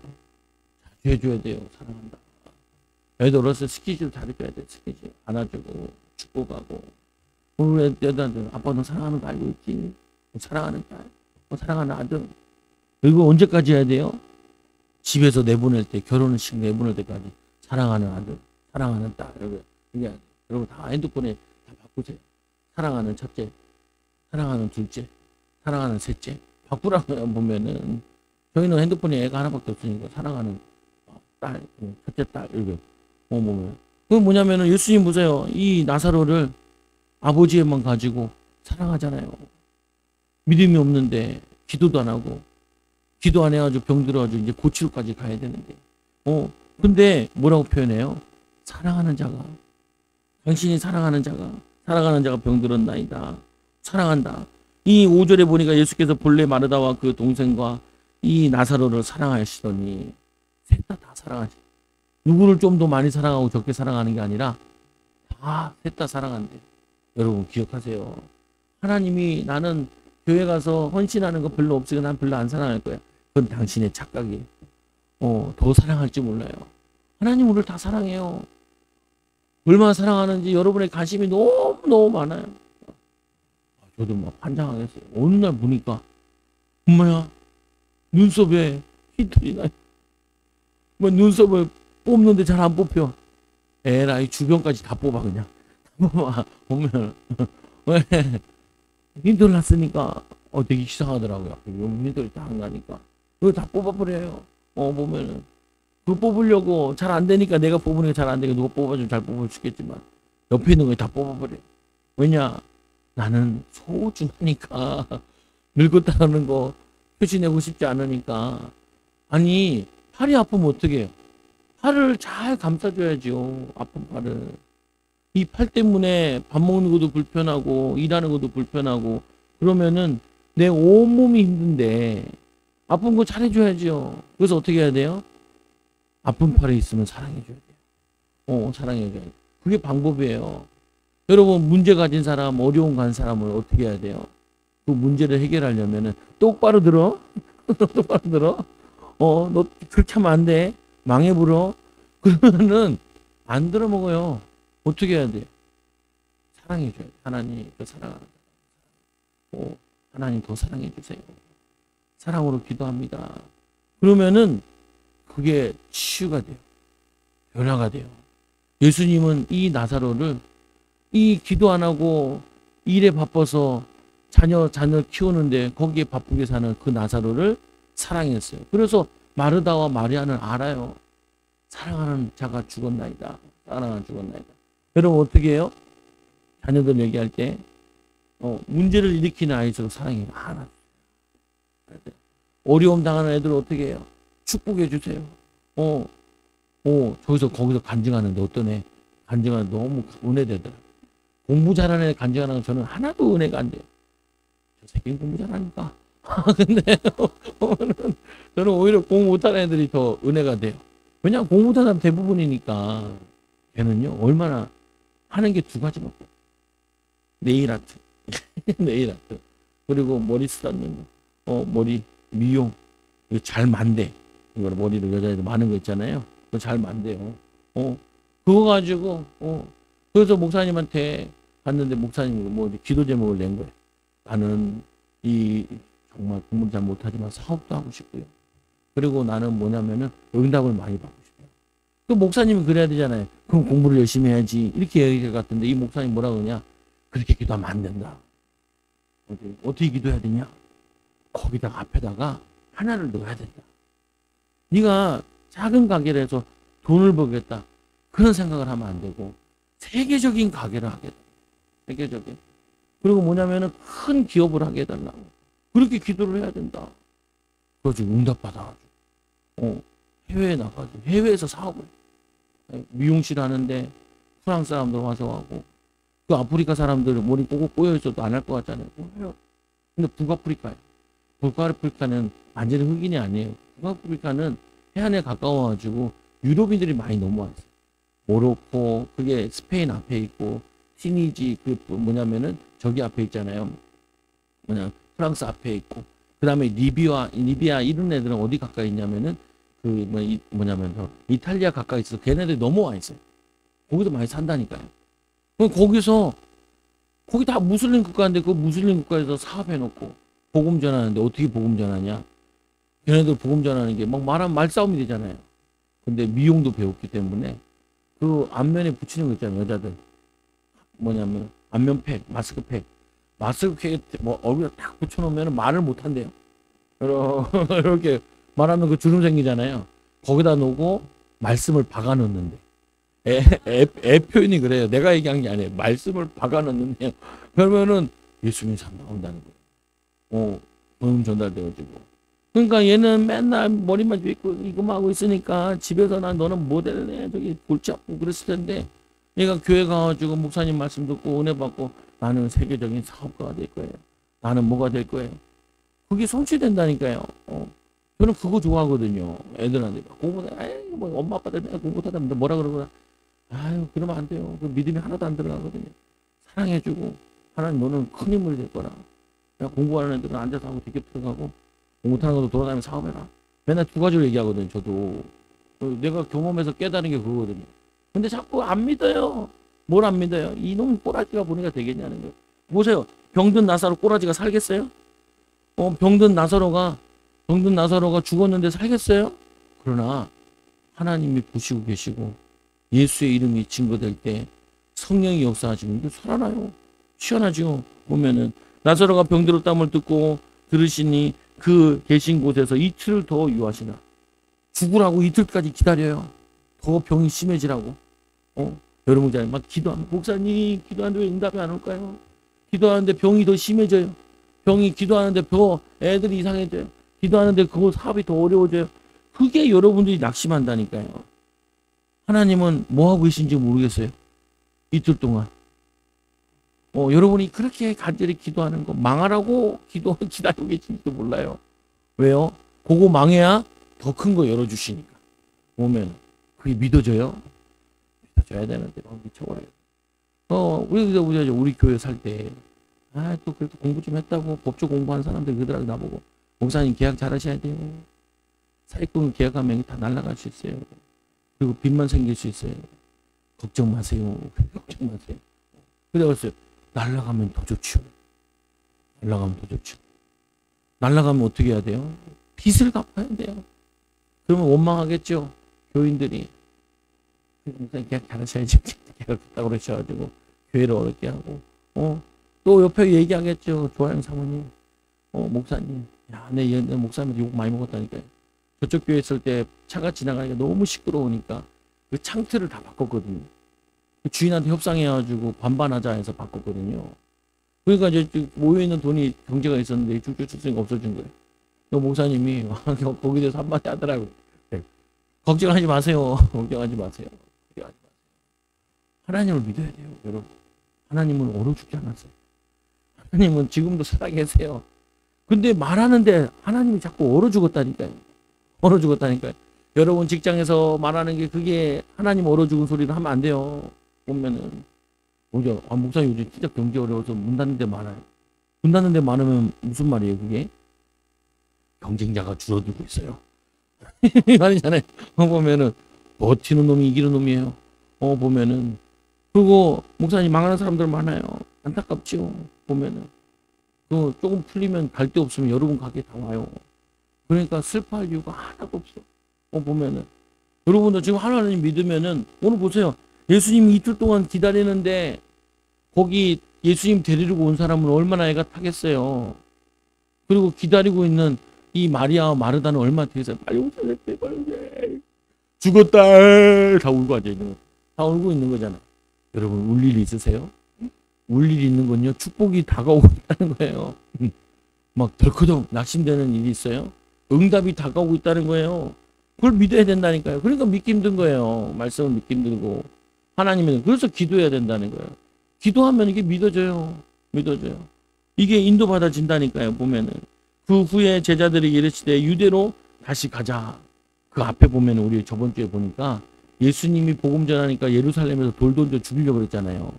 자주 해줘야 돼요. 사랑한다. 애들 어렸을 때 스키줄 잘해줘야 돼. 스키줄 안아주고 축복하고 우리 애들한테 아빠 너 사랑하는 거 알고 있지? 사랑하는 딸, 사랑하는 아들. 그리고 언제까지 해야 돼요? 집에서 내보낼 때, 결혼식 내보낼 때까지 사랑하는 아들, 사랑하는 딸. 여러분 다 핸드폰에 다 바꾸세요. 사랑하는 첫째, 사랑하는 둘째, 사랑하는 셋째. 바꾸라고요. 보면은 저희는 핸드폰에 애가 하나밖에 없으니까 사랑하는 딸, 첫째 딸 이렇게 보면 그건 뭐냐면은 예수님 보세요. 이 나사로를 아버지에만 가지고 사랑하잖아요. 믿음이 없는데 기도도 안 하고 기도 안 해가지고 병들어가지고 이제 고치료까지 가야 되는데 근데 뭐라고 표현해요? 사랑하는 자가 당신이 사랑하는 자가 병들었나이다. 사랑한다. 이 5절에 보니까 예수께서 본래 마르다와 그 동생과 이 나사로를 사랑하시더니 셋 다 사랑하지. 누구를 좀 더 많이 사랑하고 적게 사랑하는 게 아니라 다 셋 다 사랑한대. 여러분 기억하세요. 하나님이 나는 교회 가서 헌신하는 거 별로 없으니까 난 별로 안 사랑할 거야. 그건 당신의 착각이에요. 더 사랑할지 몰라요. 하나님 우리를 다 사랑해요. 얼마나 사랑하는지 여러분의 관심이 너무 많아요. 저도 막 환장하겠어요. 어느 날 보니까 엄마야 눈썹에 흰털이 나요. 뭐 눈썹을 뽑는데 잘 안 뽑혀. 에라이 주변까지 다 뽑아 그냥. 뽑아 보면 왜 흰털 났으니까 되게 이상하더라고요. 흰털이 딱 나니까 그거 다 뽑아버려요. 보면은 그거 뽑으려고 잘 안 되니까 내가 뽑으니까 잘 안 되니까 누가 뽑아주면 잘 뽑을 수 있겠지만 옆에 있는 거 다 뽑아버려. 왜냐 나는 소중하니까 늙었다는 거 표시내고 싶지 않으니까. 아니 팔이 아프면 어떻게 해요? 팔을 잘 감싸줘야죠. 아픈 팔을. 이 팔 때문에 밥 먹는 것도 불편하고 일하는 것도 불편하고 그러면은 내 온몸이 힘든데 아픈 거 잘해줘야죠. 그래서 어떻게 해야 돼요? 아픈 팔에 있으면 사랑해줘야 돼요. 사랑해줘야 돼요. 그게 방법이에요. 여러분 문제 가진 사람, 어려움 간 사람을 어떻게 해야 돼요? 그 문제를 해결하려면은 똑바로 들어. 똑바로 들어. 너 그렇게 하면 안 돼. 망해불어. 그러면은 안 들어먹어요. 어떻게 해야 돼? 사랑해줘야 돼. 하나님 더 사랑하는 하나님 더 사랑해주세요. 사랑으로 기도합니다. 그러면은 그게 치유가 돼요. 변화가 돼요. 예수님은 이 나사로를 이 기도 안 하고 일에 바빠서 자녀 키우는데 거기에 바쁘게 사는 그 나사로를 사랑했어요. 그래서 마르다와 마리아는 알아요. 사랑하는 자가 죽었나이다. 사랑하는 죽었나이다. 여러분 어떻게 해요? 자녀들 얘기할 때 문제를 일으키는 아이들을 사랑해. 하나. 어려움 당하는 애들 어떻게 해요? 축복해 주세요. 저기서 거기서 간증하는데 어떤 애 간증하는 너무 은혜되더라. 공부 잘하는 애 간증하는 건 저는 하나도 은혜가 안 돼요. 저 새끼는 공부 잘하니까. 근데 저는 오히려 공부 못하는 애들이 더 은혜가 돼요. 왜냐하면 공부 못하는 사람 대부분이니까. 걔는요 얼마나 하는 게 두 가지밖에 없어요. 네일 아트. 네일 아트. 그리고 머리 쓰다듬는 거. 머리 미용. 이거 잘 만대. 이거 머리를 여자애들 많은 거 있잖아요. 그거 잘 만대요. 그거 가지고 그래서 목사님한테 갔는데 목사님이 뭐 기도 제목을 낸 거예요. 나는 정말 공부를 잘 못하지만 사업도 하고 싶고요. 그리고 나는 뭐냐면은 응답을 많이 받고 싶어요. 그 목사님이 그래야 되잖아요. 그럼 공부를 열심히 해야지. 이렇게 얘기할 것 같은데 이 목사님 뭐라 그러냐? 그렇게 기도하면 안 된다. 어떻게 기도해야 되냐? 거기다가 앞에다가 하나를 넣어야 된다. 네가 작은 가게를 해서 돈을 벌겠다. 그런 생각을 하면 안 되고 세계적인 가게를 하겠다. 세계적인. 그리고 뭐냐면은 큰 기업을 하게 해달라고. 그렇게 기도를 해야 된다. 그래가지고 응답받아가지고 해외에 나가가지고 해외에서 사업을 해. 미용실 하는데 프랑스 사람들 와서 하고 그 아프리카 사람들 머리 꼭꼭 꼬여있어도 안 할 것 같잖아요. 해요. 근데 북아프리카예요. 북아프리카는 완전히 흑인이 아니에요. 북아프리카는 해안에 가까워가지고 유럽인들이 많이 넘어와 있어요. 모로코, 그게 스페인 앞에 있고, 티니지, 뭐냐면은 저기 앞에 있잖아요. 프랑스 앞에 있고, 그 다음에 리비아 이런 애들은 어디 가까이 있냐면은, 이탈리아 가까이 있어서 걔네들이 넘어와 있어요. 거기도 많이 산다니까요. 그럼 거기 다 무슬림 국가인데 그 무슬림 국가에서 사업해놓고, 복음 전하는데 어떻게 복음 전하냐? 걔네들 복음 전하는 게 막 말하면 말싸움이 되잖아요. 근데 미용도 배웠기 때문에 그 앞면에 붙이는 거 있잖아요. 여자들. 뭐냐면 안면팩, 마스크팩. 마스크팩에 뭐 얼굴에 딱 붙여놓으면 말을 못 한대요. 이렇게 말하면 그 주름 생기잖아요. 거기다 놓고 말씀을 박아 놓는데. 애 표현이 그래요. 내가 얘기한 게 아니에요. 말씀을 박아 놓는데요. 그러면은 예수님이 참 나온다는 거예요. 복음 전달되어지고. 그러니까 얘는 맨날 머리만 빗고 이거만 하고 있으니까 집에서 너는 모델을 해. 저기 골치 아프고 그랬을 텐데 얘가 교회 가가지고 목사님 말씀 듣고 은혜 받고 나는 세계적인 사업가가 될 거예요. 나는 뭐가 될 거예요. 그게 성취된다니까요. 저는 그거 좋아하거든요. 애들한테 공부다. 뭐 엄마 아빠들 맨날 공부 못하다 뭐라 그러거나. 아유 그러면 안 돼요. 그 믿음이 하나도 안 들어가거든요. 사랑해주고 하나님 너는 큰 인물이 될 거라. 공부하는 애들은 앉아서 하고 뒤집어 들어가고 못하는 것도 돌아다니면서 사업해라. 맨날 두 가지를 얘기하거든요. 저도 내가 경험해서 깨달은 게 그거거든요. 근데 자꾸 안 믿어요. 뭘 안 믿어요? 이놈 꼬라지가 보니까 되겠냐는 거예요. 보세요. 병든 나사로 꼬라지가 살겠어요? 병든 나사로가 죽었는데 살겠어요? 그러나 하나님이 보시고 계시고 예수의 이름이 증거될 때 성령이 역사하시면 이게 살아나요. 시원하죠. 보면은 나사로가 병들었다함을 듣고 들으시니 그 계신 곳에서 이틀을 더 유하시나. 죽으라고 이틀까지 기다려요. 더 병이 심해지라고. 여러분 잘 막 기도하면 목사님 기도하는데 왜 응답이 안 올까요? 기도하는데 병이 더 심해져요. 병이 기도하는데 더 애들이 이상해져요. 기도하는데 그거 사업이 더 어려워져요. 그게 여러분들이 낙심한다니까요. 하나님은 뭐 하고 계신지 모르겠어요. 이틀 동안. 여러분이 그렇게 간절히 기도하는 거 망하라고 기다리고 계신지도 몰라요. 왜요? 그거 망해야 더 큰 거 열어주시니까. 오면 그게 믿어져요? 믿어져야 되는데 미쳐버려요. 우리 교회 살 때 또 그래도 공부 좀 했다고 법조 공부하는 사람들 그들하고 나보고 목사님 계약 잘하셔야 돼요. 사익금을 계약하면 다 날아갈 수 있어요. 그리고 빚만 생길 수 있어요. 걱정 마세요. 걱정 마세요. 그래서 날아가면 더 좋죠. 날아가면 더 좋죠. 날아가면 어떻게 해야 돼요? 빚을 갚아야 돼요. 그러면 원망하겠죠. 교인들이. 목사님 계약 잘하셔야지. 계약 됐다고 그러셔가지고 교회를 어렵게 하고. 또 옆에 얘기하겠죠. 조아영 사모님. 목사님. 야, 내 목사님한테 욕 많이 먹었다니까요. 저쪽 교회 있을 때 차가 지나가니까 너무 시끄러우니까 그 창틀을 다 바꿨거든요. 주인한테 협상해가지고 반반하자 해서 바꿨거든요. 그러니까 이제 모여있는 돈이 경제가 있었는데 줄줄 쓸수가 없어진 거예요. 그 목사님이 거기에 대해서 한마디 하더라고요. 네. 걱정하지 마세요. 걱정하지 마세요. 걱정하지 마세요. 하나님을 믿어야 돼요, 여러분. 하나님은 얼어 죽지 않았어요. 하나님은 지금도 살아계세요. 근데 말하는데 하나님이 자꾸 얼어 죽었다니까요. 얼어 죽었다니까요. 여러분 직장에서 말하는 게 그게 하나님 얼어 죽은 소리를 하면 안 돼요. 보면은 목사님 요즘 진짜 경제 어려워서 문 닫는 데 많아요. 문 닫는 데 많으면 무슨 말이에요, 그게? 경쟁자가 줄어들고 있어요. 말이잖아요. 보면은 버티는 놈이 이기는 놈이에요. 보면은 그리고 목사님 망하는 사람들 많아요. 안타깝지요. 보면은 그 조금 풀리면 갈 데 없으면 여러분 가게 다 와요. 그러니까 슬퍼할 이유가 하나도 없어. 보면은 여러분도 지금 하나님 믿으면은 오늘 보세요. 예수님 이틀 동안 기다리는데 거기 예수님 데리고 온 사람은 얼마나 애가 타겠어요. 그리고 기다리고 있는 이 마리아와 마르다는 얼마나 되겠어요. 빨리 오세요. 빨리 오세요. 죽었다. 다 울고 앉아 있는 거. 다 울고 있는 거잖아요. 여러분 울 일 있으세요? 울 일이 있는 건요. 축복이 다가오고 있다는 거예요. 막 덜커덩 낙심되는 일이 있어요. 응답이 다가오고 있다는 거예요. 그걸 믿어야 된다니까요. 그러니까 믿기 힘든 거예요. 말씀을 믿기 힘들고. 하나님은 그래서 기도해야 된다는 거예요. 기도하면 이게 믿어져요. 믿어져요. 이게 인도받아진다니까요. 보면은. 그 후에 제자들이 이르시되 유대로 다시 가자. 그 앞에 보면 우리 저번 주에 보니까 예수님이 복음 전하니까 예루살렘에서 돌 던져 죽이려고 그랬잖아요.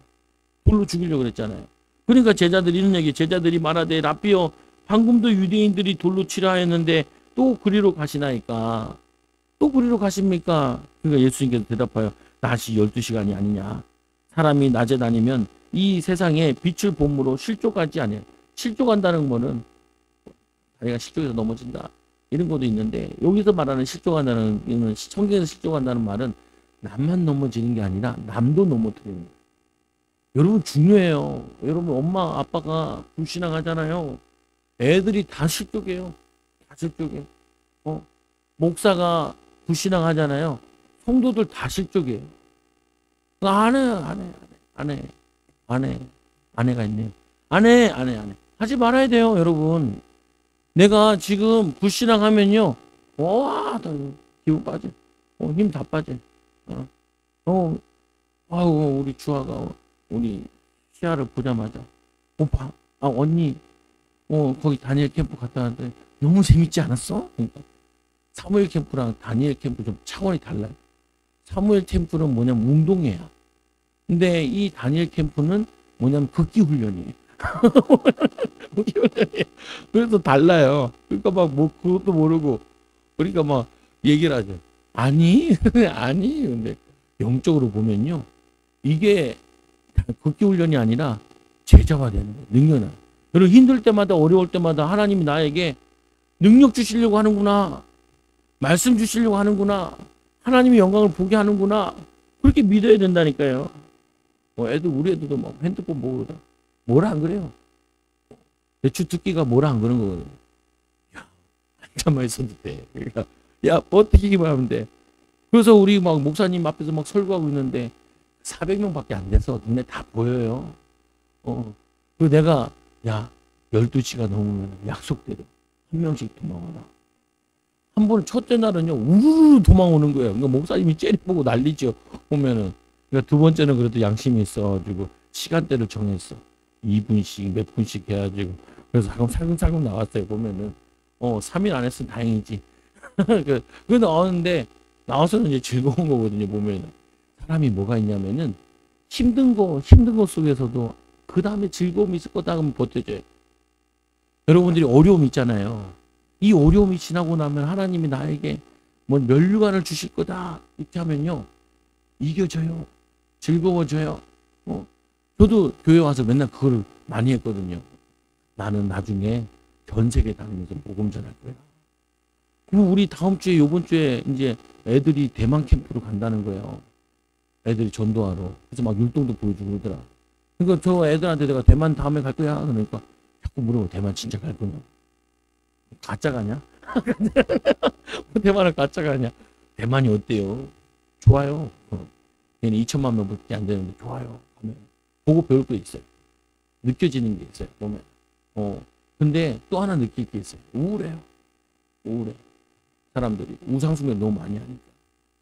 돌로 죽이려고 그랬잖아요. 그러니까 제자들이 이런 얘기, 제자들이 말하되 라삐여 방금도 유대인들이 돌로 치라 했는데 또 그리로 가시나이까. 또 그리로 가십니까? 그러니까 예수님께서 대답하여 낮이 12시간이 아니냐. 사람이 낮에 다니면 이 세상에 빛을 봄으로 실족하지 않아요. 실족한다는 거는 다리가 실족해서 넘어진다. 이런 것도 있는데 여기서 말하는 실족한다는 이는 성경에서 실족한다는 말은 남만 넘어지는 게 아니라 남도 넘어뜨리는 거예요. 여러분 중요해요. 여러분 엄마 아빠가 불신앙하잖아요. 애들이 다 실족해요. 다 실족해. 목사가 불신앙하잖아요. 성도들 다 실족이에요. 아내가 있네요. 아내. 하지 말아야 돼요, 여러분. 내가 지금 불신앙하면요. 와, 기분 빠져. 힘 다 빠져. 아이고, 우리 주아가 우리 시아를 보자마자 오빠, 언니, 거기 다니엘 캠프 갔다 왔는데 너무 재밌지 않았어? 그러니까 사무엘 캠프랑 다니엘 캠프 좀 차원이 달라요. 사무엘 캠프는 뭐냐면 운동회야. 근데 이 다니엘 캠프는 뭐냐면 극기 훈련이에요. 극기 훈련이에요. 그래서 달라요. 그러니까 그것도 모르고 그러니까 막 얘기를 하죠. 아니. 근데 영적으로 보면요. 이게 극기 훈련이 아니라 제자화 되는 거예요. 능력은. 여러분 힘들 때마다 어려울 때마다 하나님이 나에게 능력 주시려고 하는구나. 말씀 주시려고 하는구나. 하나님의 영광을 보게 하는구나. 그렇게 믿어야 된다니까요. 우리 애들도 막 핸드폰 보고 뭐라 안 그래요. 내 주특기가 뭐라 안 그런 거거든요. 야, 한참만 있어도 돼. 그러니까, 야, 버티기만 하면 돼. 그래서 우리 막 목사님 앞에서 막 설교하고 있는데 400명밖에 안 돼서 눈에 다 보여요. 그리고 내가, 12시가 넘으면 약속대로 한 명씩 도망와라. 한 번 첫째 날은요, 우르르 도망오는 거예요. 그러니까 목사님이 째려보고 난리죠. 보면은. 그러니까 두 번째는 그래도 양심이 있어가지고 시간대를 정했어. 2분씩 몇 분씩 해가지고. 그래서 살금살금 나왔어요. 보면은. 3일 안 했으면 다행이지. 그 나왔는데, 나와서는 이제 즐거운 거거든요. 보면은. 사람이 뭐가 있냐면은, 힘든 거 속에서도 그 다음에 즐거움이 있을 거다 하면 버텨줘요. 여러분들이 어려움 있잖아요. 이 어려움이 지나고 나면 하나님이 나에게 뭐 면류관을 주실 거다. 이렇게 하면요. 이겨져요. 즐거워져요. 저도 교회 와서 맨날 그거를 많이 했거든요. 나는 나중에 전 세계 다니면서 복음 전할 거야. 그리고 우리 다음 주에 요번 주에 이제 애들이 대만 캠프로 간다는 거예요. 애들이 전도하러. 그래서 막 율동도 보여주고 그러더라. 그러니까 저 애들한테 내가 대만 다음에 갈 거야. 그러니까 자꾸 물어보 대만 진짜 갈 거냐? 가짜 가냐? 대만은 가짜 가냐? 대만이 어때요? 좋아요. 걔는 2천만 명밖에 안 되는데 좋아요. 보고 배울 거 있어요. 느껴지는 게 있어요. 보면. 근데 또 하나 느낄 게 있어요. 우울해요. 우울해. 사람들이 우상숭배 너무 많이 하니까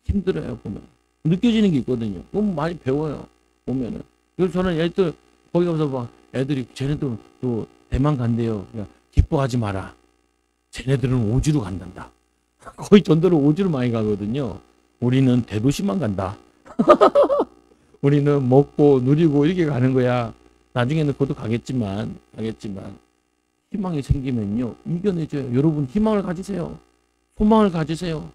힘들어요. 보면 느껴지는 게 있거든요. 너무 많이 배워요. 보면은. 그래서 저는 애들 거기 가서 막 애들이 쟤네들 또 대만 간대요. 그냥 기뻐하지 마라. 쟤네들은 오지로 간단다. 거의 전도를 오지로 많이 가거든요. 우리는 대도시만 간다. 우리는 먹고 누리고 이렇게 가는 거야. 나중에는 그것도 가겠지만 희망이 생기면요 이겨내줘요. 여러분 희망을 가지세요. 소망을 가지세요.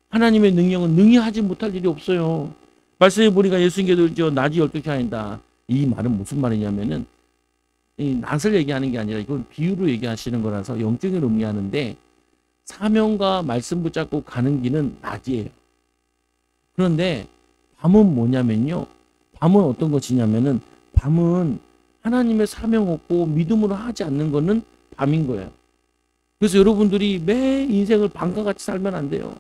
하나님의 능력은 능히 하지 못할 일이 없어요. 말씀해 보니까 예수님께서 낮이 12시 아니다. 이 말은 무슨 말이냐면은 이 낫을 얘기하는 게 아니라 이건 비유로 얘기하시는 거라서 영적인 의미하는데 사명과 말씀 붙잡고 가는 길은 낮이에요. 그런데 밤은 뭐냐면요. 밤은 어떤 것이냐면은 밤은 하나님의 사명 없고 믿음으로 하지 않는 거는 밤인 거예요. 그래서 여러분들이 매 인생을 밤과 같이 살면 안 돼요.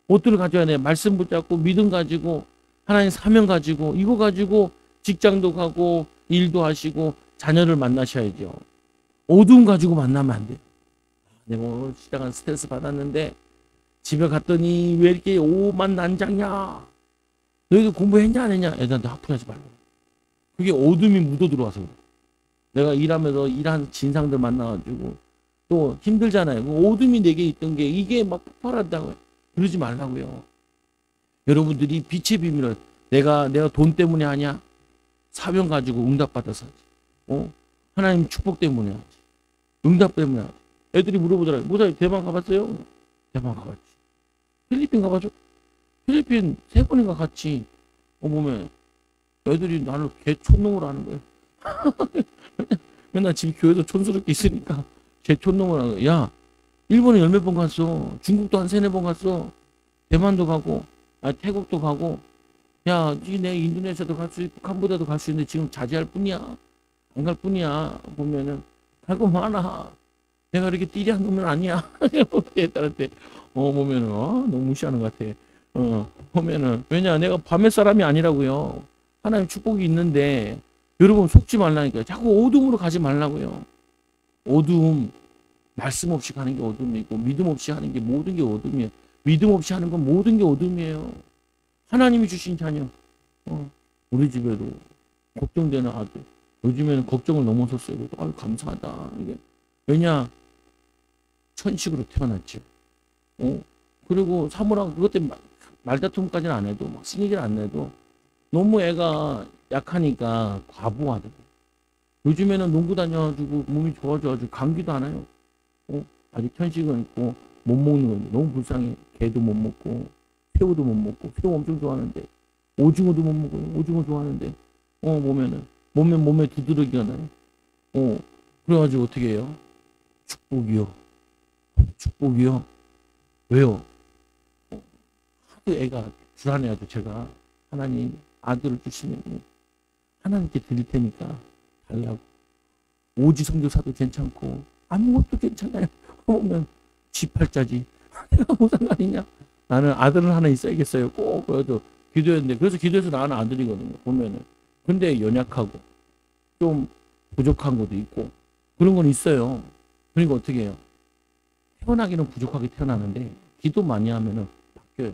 옷들을 가져야 돼. 말씀 붙잡고 믿음 가지고 하나님 사명 가지고 이거 가지고 직장도 가고 일도 하시고 자녀를 만나셔야죠. 어두움 가지고 만나면 안 돼요. 내가 오늘 시작한 스트레스 받았는데 집에 갔더니 왜 이렇게 오만 난장이야. 너희도 공부했냐 안 했냐. 애들한테 학폭하지 말고. 그게 어둠이 묻어 들어와서 그래. 내가 일하면서 일한 진상들 만나가지고 또 힘들잖아요. 그 어둠이 내게 있던 게 이게 막 폭발한다고요. 그러지 말라고요. 여러분들이 빛의 비밀을 내가 돈 때문에 하냐? 사명 가지고 응답받아서 하지. 하나님 축복 때문에 하지. 응답 때문에 하지. 애들이 물어보더라고요. 목사님 대만 가봤어요? 대만 가봤지. 필리핀 가봤죠? 필리핀 3번인가 같이 보면 애들이 나를 개 촌놈으로 하는 거예요. 맨날 지금 교회도 촌스럽게 있으니까 개 촌놈으로 하는 거예요. 야, 일본에 10몇 번 갔어. 중국도 한 3-4번 갔어. 대만도 가고 태국도 가고 야, 내 인도네시아도 갈 수 있고 캄보디아도 갈 수 있는데 지금 자제할 뿐이야. 안 갈 뿐이야. 보면은 갈 거 많아. 내가 이렇게 띠리한 놈은 아니야. 애들한테 보면은 너무 무시하는 것 같아. 보면은 왜냐 내가 밤의 사람이 아니라고요. 하나님 축복이 있는데 여러분 속지 말라니까요. 자꾸 어둠으로 가지 말라고요. 어둠 말씀 없이 가는 게 어둠이고 믿음 없이 하는 게 모든 게 어둠이에요. 믿음 없이 하는 건 모든 게 어둠이에요. 하나님이 주신 자녀. 우리 집에도 걱정되는 아들. 요즘에는 걱정을 넘어섰어요. 아유 감사하다. 이게 왜냐 천식으로 태어났죠. 그리고 사모랑 그것 때문에 말다툼까지는 안 해도 막 승리를 안 해도 너무 애가 약하니까 과부하더라고요. 요즘에는 농구 다녀가지고 몸이 좋아져가지고 감기도 안 와요. 아직 천식은 있고 못 먹는 건데 너무 불쌍해. 개도 못 먹고 새우도 못 먹고 새우 엄청 좋아하는데 오징어도 못 먹어요. 오징어 좋아하는데 보면은 몸에 두드러기가 나요. 그래가지고 어떻게 해요? 축복이요. 축복이요. 왜요? 하도 애가 불안해가지고 제가 하나님 아들을 주시면 하나님께 드릴 테니까 달라고. 오지 성교사도 괜찮고 아무것도 괜찮아요. 보면 G8자지. 내가 무슨 상관이냐. 나는 아들은 하나 있어야겠어요. 꼭 그래도 기도했는데 그래서 기도해서 낳은 아들이거든요. 보면은 근데 연약하고 좀 부족한 것도 있고 그런 건 있어요. 그러니까 어떻게 해요? 태어나기는 부족하게 태어나는데 기도 많이 하면은 바뀌어요.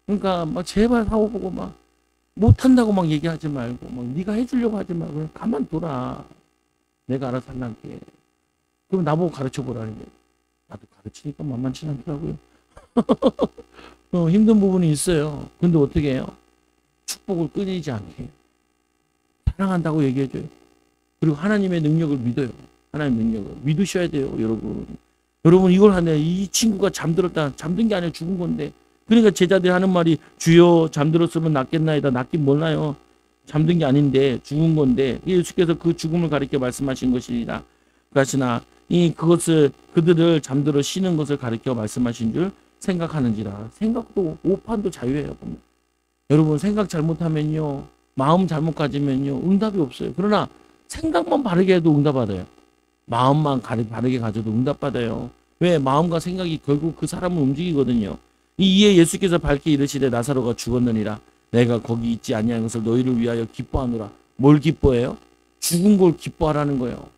그러니까 막 제발 사고보고 막 못한다고 막 얘기하지 말고 막 네가 해주려고 하지 말고 그냥 가만둬라. 내가 알아서 할란게. 그럼 나보고 가르쳐보라는 게 나도 가르치니까 만만치 않더라고요. 힘든 부분이 있어요. 근데 어떻게 해요? 축복을 끊이지 않게 사랑한다고 얘기해줘요. 그리고 하나님의 능력을 믿어요. 하나님의 능력을 믿으셔야 돼요. 여러분 이걸 하네. 이 친구가 잠들었다. 잠든 게 아니라 죽은 건데 그러니까 제자들이 하는 말이 주여 잠들었으면 낫겠나이다. 낫긴 몰라요. 잠든 게 아닌데 죽은 건데 예수께서 그 죽음을 가리켜 말씀하신 것이니라. 그러시나 그것을 그들을 잠들어 쉬는 것을 가리켜 말씀하신 줄 생각하는지라. 생각도 오판도 자유예요. 보면. 여러분 생각 잘못하면요. 마음 잘못 가지면요. 응답이 없어요. 그러나 생각만 바르게 해도 응답 받아요. 마음만 바르게 가져도 응답 받아요. 왜? 마음과 생각이 결국 그 사람을 움직이거든요. 이에 예수께서 밝게 이르시되 나사로가 죽었느니라. 내가 거기 있지 아니한 것을 너희를 위하여 기뻐하노라. 뭘 기뻐해요? 죽은 걸 기뻐하라는 거예요.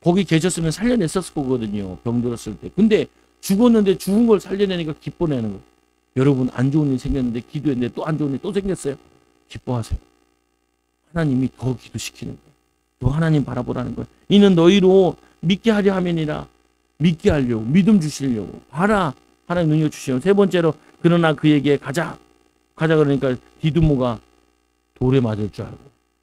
거기 계셨으면 살려냈었을 거거든요. 병들었을 때. 근데 죽었는데 죽은 걸 살려내니까 기뻐내는 거예요. 여러분 안 좋은 일 생겼는데 기도했는데 또 안 좋은 일 또 생겼어요. 기뻐하세요. 하나님이 더 기도시키는 거예요. 더 하나님 바라보라는 거예요. 이는 너희로 믿게 하려 함이니라. 믿게 하려고 믿음 주시려고 봐라. 하나님 능력 주시려고. 세 번째로 그러나 그에게 가자 그러니까 디두모가 돌에 맞을 줄 알고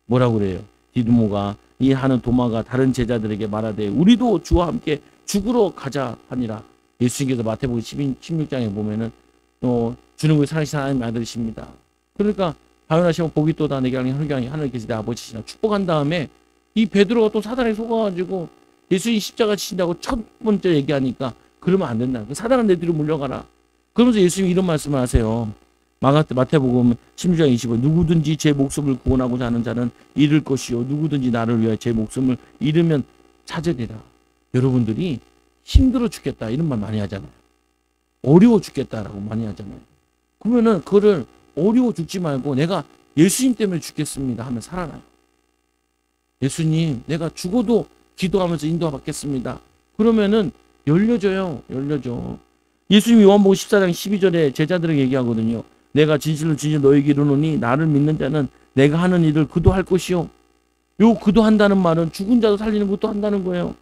뭐라고 그래요? 디두모가 이 하는 도마가 다른 제자들에게 말하되 우리도 주와 함께 죽으러 가자 하니라. 예수님께서 마태복음 16장에 보면은 주는 것이 살아계신 하나님의 아들이십니다. 그러니까 바요나시면 복이 또다 내게 하늘 계신 내 아버지시나 축복한 다음에 이 베드로가 또 사단에 속아가지고 예수님 십자가 지신다고 첫 번째 얘기하니까 그러면 안 된다. 사단은 내 뒤로 물러가라. 그러면서 예수님이 이런 말씀을 하세요. 마태복음 16장 25 누구든지 제 목숨을 구원하고자 하는 자는 잃을 것이요 누구든지 나를 위하여 제 목숨을 잃으면 찾으리라. 여러분들이 힘들어 죽겠다 이런 말 많이 하잖아요. 어려워 죽겠다라고 많이 하잖아요. 그러면은 그거를 어려워 죽지 말고 내가 예수님 때문에 죽겠습니다 하면 살아나요. 예수님 내가 죽어도 기도하면서 인도받겠습니다. 그러면은 열려져요. 예수님이 요한복음 14장 12절에 제자들에게 얘기하거든요. 내가 진실로 너에게 이르노니 나를 믿는 자는 내가 하는 일을 그도 할 것이요. 요 그도 한다는 말은 죽은 자도 살리는 것도 한다는 거예요.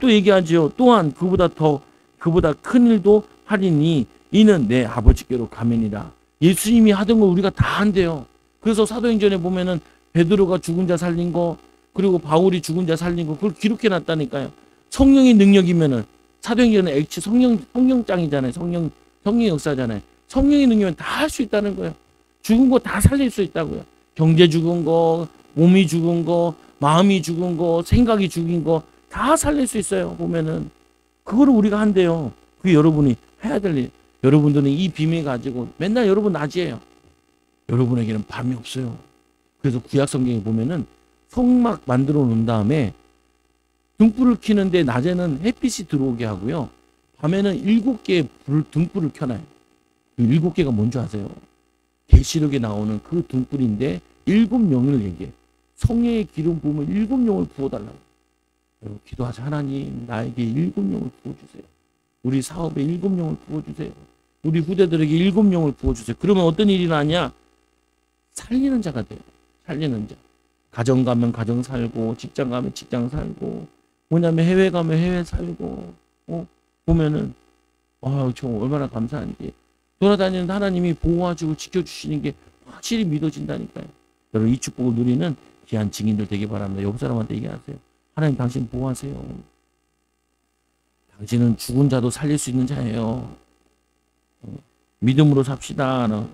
또 얘기하죠. 또한 그보다 큰 일도 하리니 이는 내 아버지께로 가면이라. 예수님이 하던 걸 우리가 다 한대요. 그래서 사도행전에 보면은 베드로가 죽은 자 살린 거 그리고 바울이 죽은 자 살린 거 그걸 기록해 놨다니까요. 성령의 능력이면은 사도행전은 액치 성령장이잖아요. 성령 역사잖아요. 성령의 능력이면 다 할 수 있다는 거예요. 죽은 거 다 살릴 수 있다고요. 경제 죽은 거, 몸이 죽은 거, 마음이 죽은 거, 생각이 죽인 거 다 살릴 수 있어요. 보면은 그거를 우리가 한대요. 그게 여러분이 해야 될 일. 여러분들은 이 비밀 가지고 맨날 여러분 낮이에요. 여러분에게는 밤이 없어요. 그래서 구약 성경에 보면은 성막 만들어 놓은 다음에 등불을 켜는데 낮에는 햇빛이 들어오게 하고요. 밤에는 7개의 등불을 켜놔요. 7개가 뭔지 아세요? 계시록에 나오는 그 등불인데 7영을 얘기해. 성령의 기름 부으면 7영을 부어달라고. 여러분 기도하자. 하나님 나에게 7영을 부어주세요. 우리 사업에 7영을 부어주세요. 우리 후대들에게 7영을 부어주세요. 그러면 어떤 일이 나냐? 살리는 자가 돼요. 살리는 자. 가정 가면 가정 살고 직장 가면 직장 살고 뭐냐면 해외 가면 해외 살고 보면은 저 얼마나 감사한지 돌아다니는 하나님이 보호하시고 지켜주시는 게 확실히 믿어진다니까요. 여러분 이 축복을 누리는 귀한 증인들 되기 바랍니다. 옆 사람한테 얘기하세요. 하나님 당신 보호하세요. 당신은 죽은 자도 살릴 수 있는 자예요. 믿음으로 삽시다.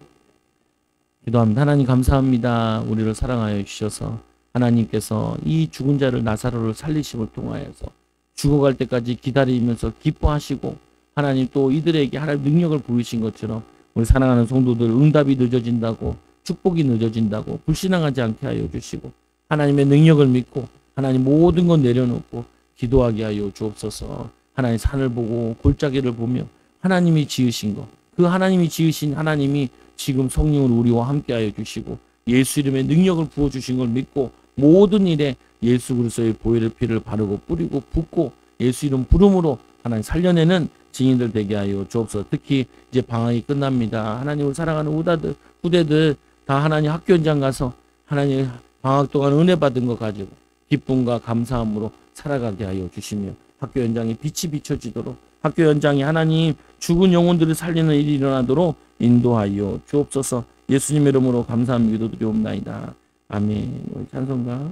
기도합니다. 하나님 감사합니다. 우리를 사랑하여 주셔서 하나님께서 이 죽은 자를 나사로를 살리심을 통하여서 죽어갈 때까지 기다리면서 기뻐하시고 하나님 또 이들에게 하나님 능력을 보이신 것처럼 우리 사랑하는 성도들 응답이 늦어진다고 축복이 늦어진다고 불신앙하지 않게 하여 주시고 하나님의 능력을 믿고 하나님 모든 것 내려놓고 기도하게 하여 주옵소서. 하나님 산을 보고 골짜기를 보며 하나님이 지으신 것 그 하나님이 지으신 하나님이 지금 성령으로 우리와 함께 하여 주시고 예수 이름의 능력을 부어주신 걸 믿고 모든 일에 예수 그리스도의 보혈의 피를 바르고 뿌리고 붓고 예수 이름 부름으로 하나님 살려내는 증인들 되게 하여 주옵소서. 특히 이제 방학이 끝납니다. 하나님을 사랑하는 후대들 다 하나님 학교 현장 가서 하나님 방학 동안 은혜 받은 거 가지고 기쁨과 감사함으로 살아가게 하여 주시며 학교 현장에 빛이 비춰지도록 학교 현장에 하나님 죽은 영혼들을 살리는 일이 일어나도록 인도하여 주옵소서. 예수님의 이름으로 감사함 기도드리옵나이다. 아멘. 우리 찬송가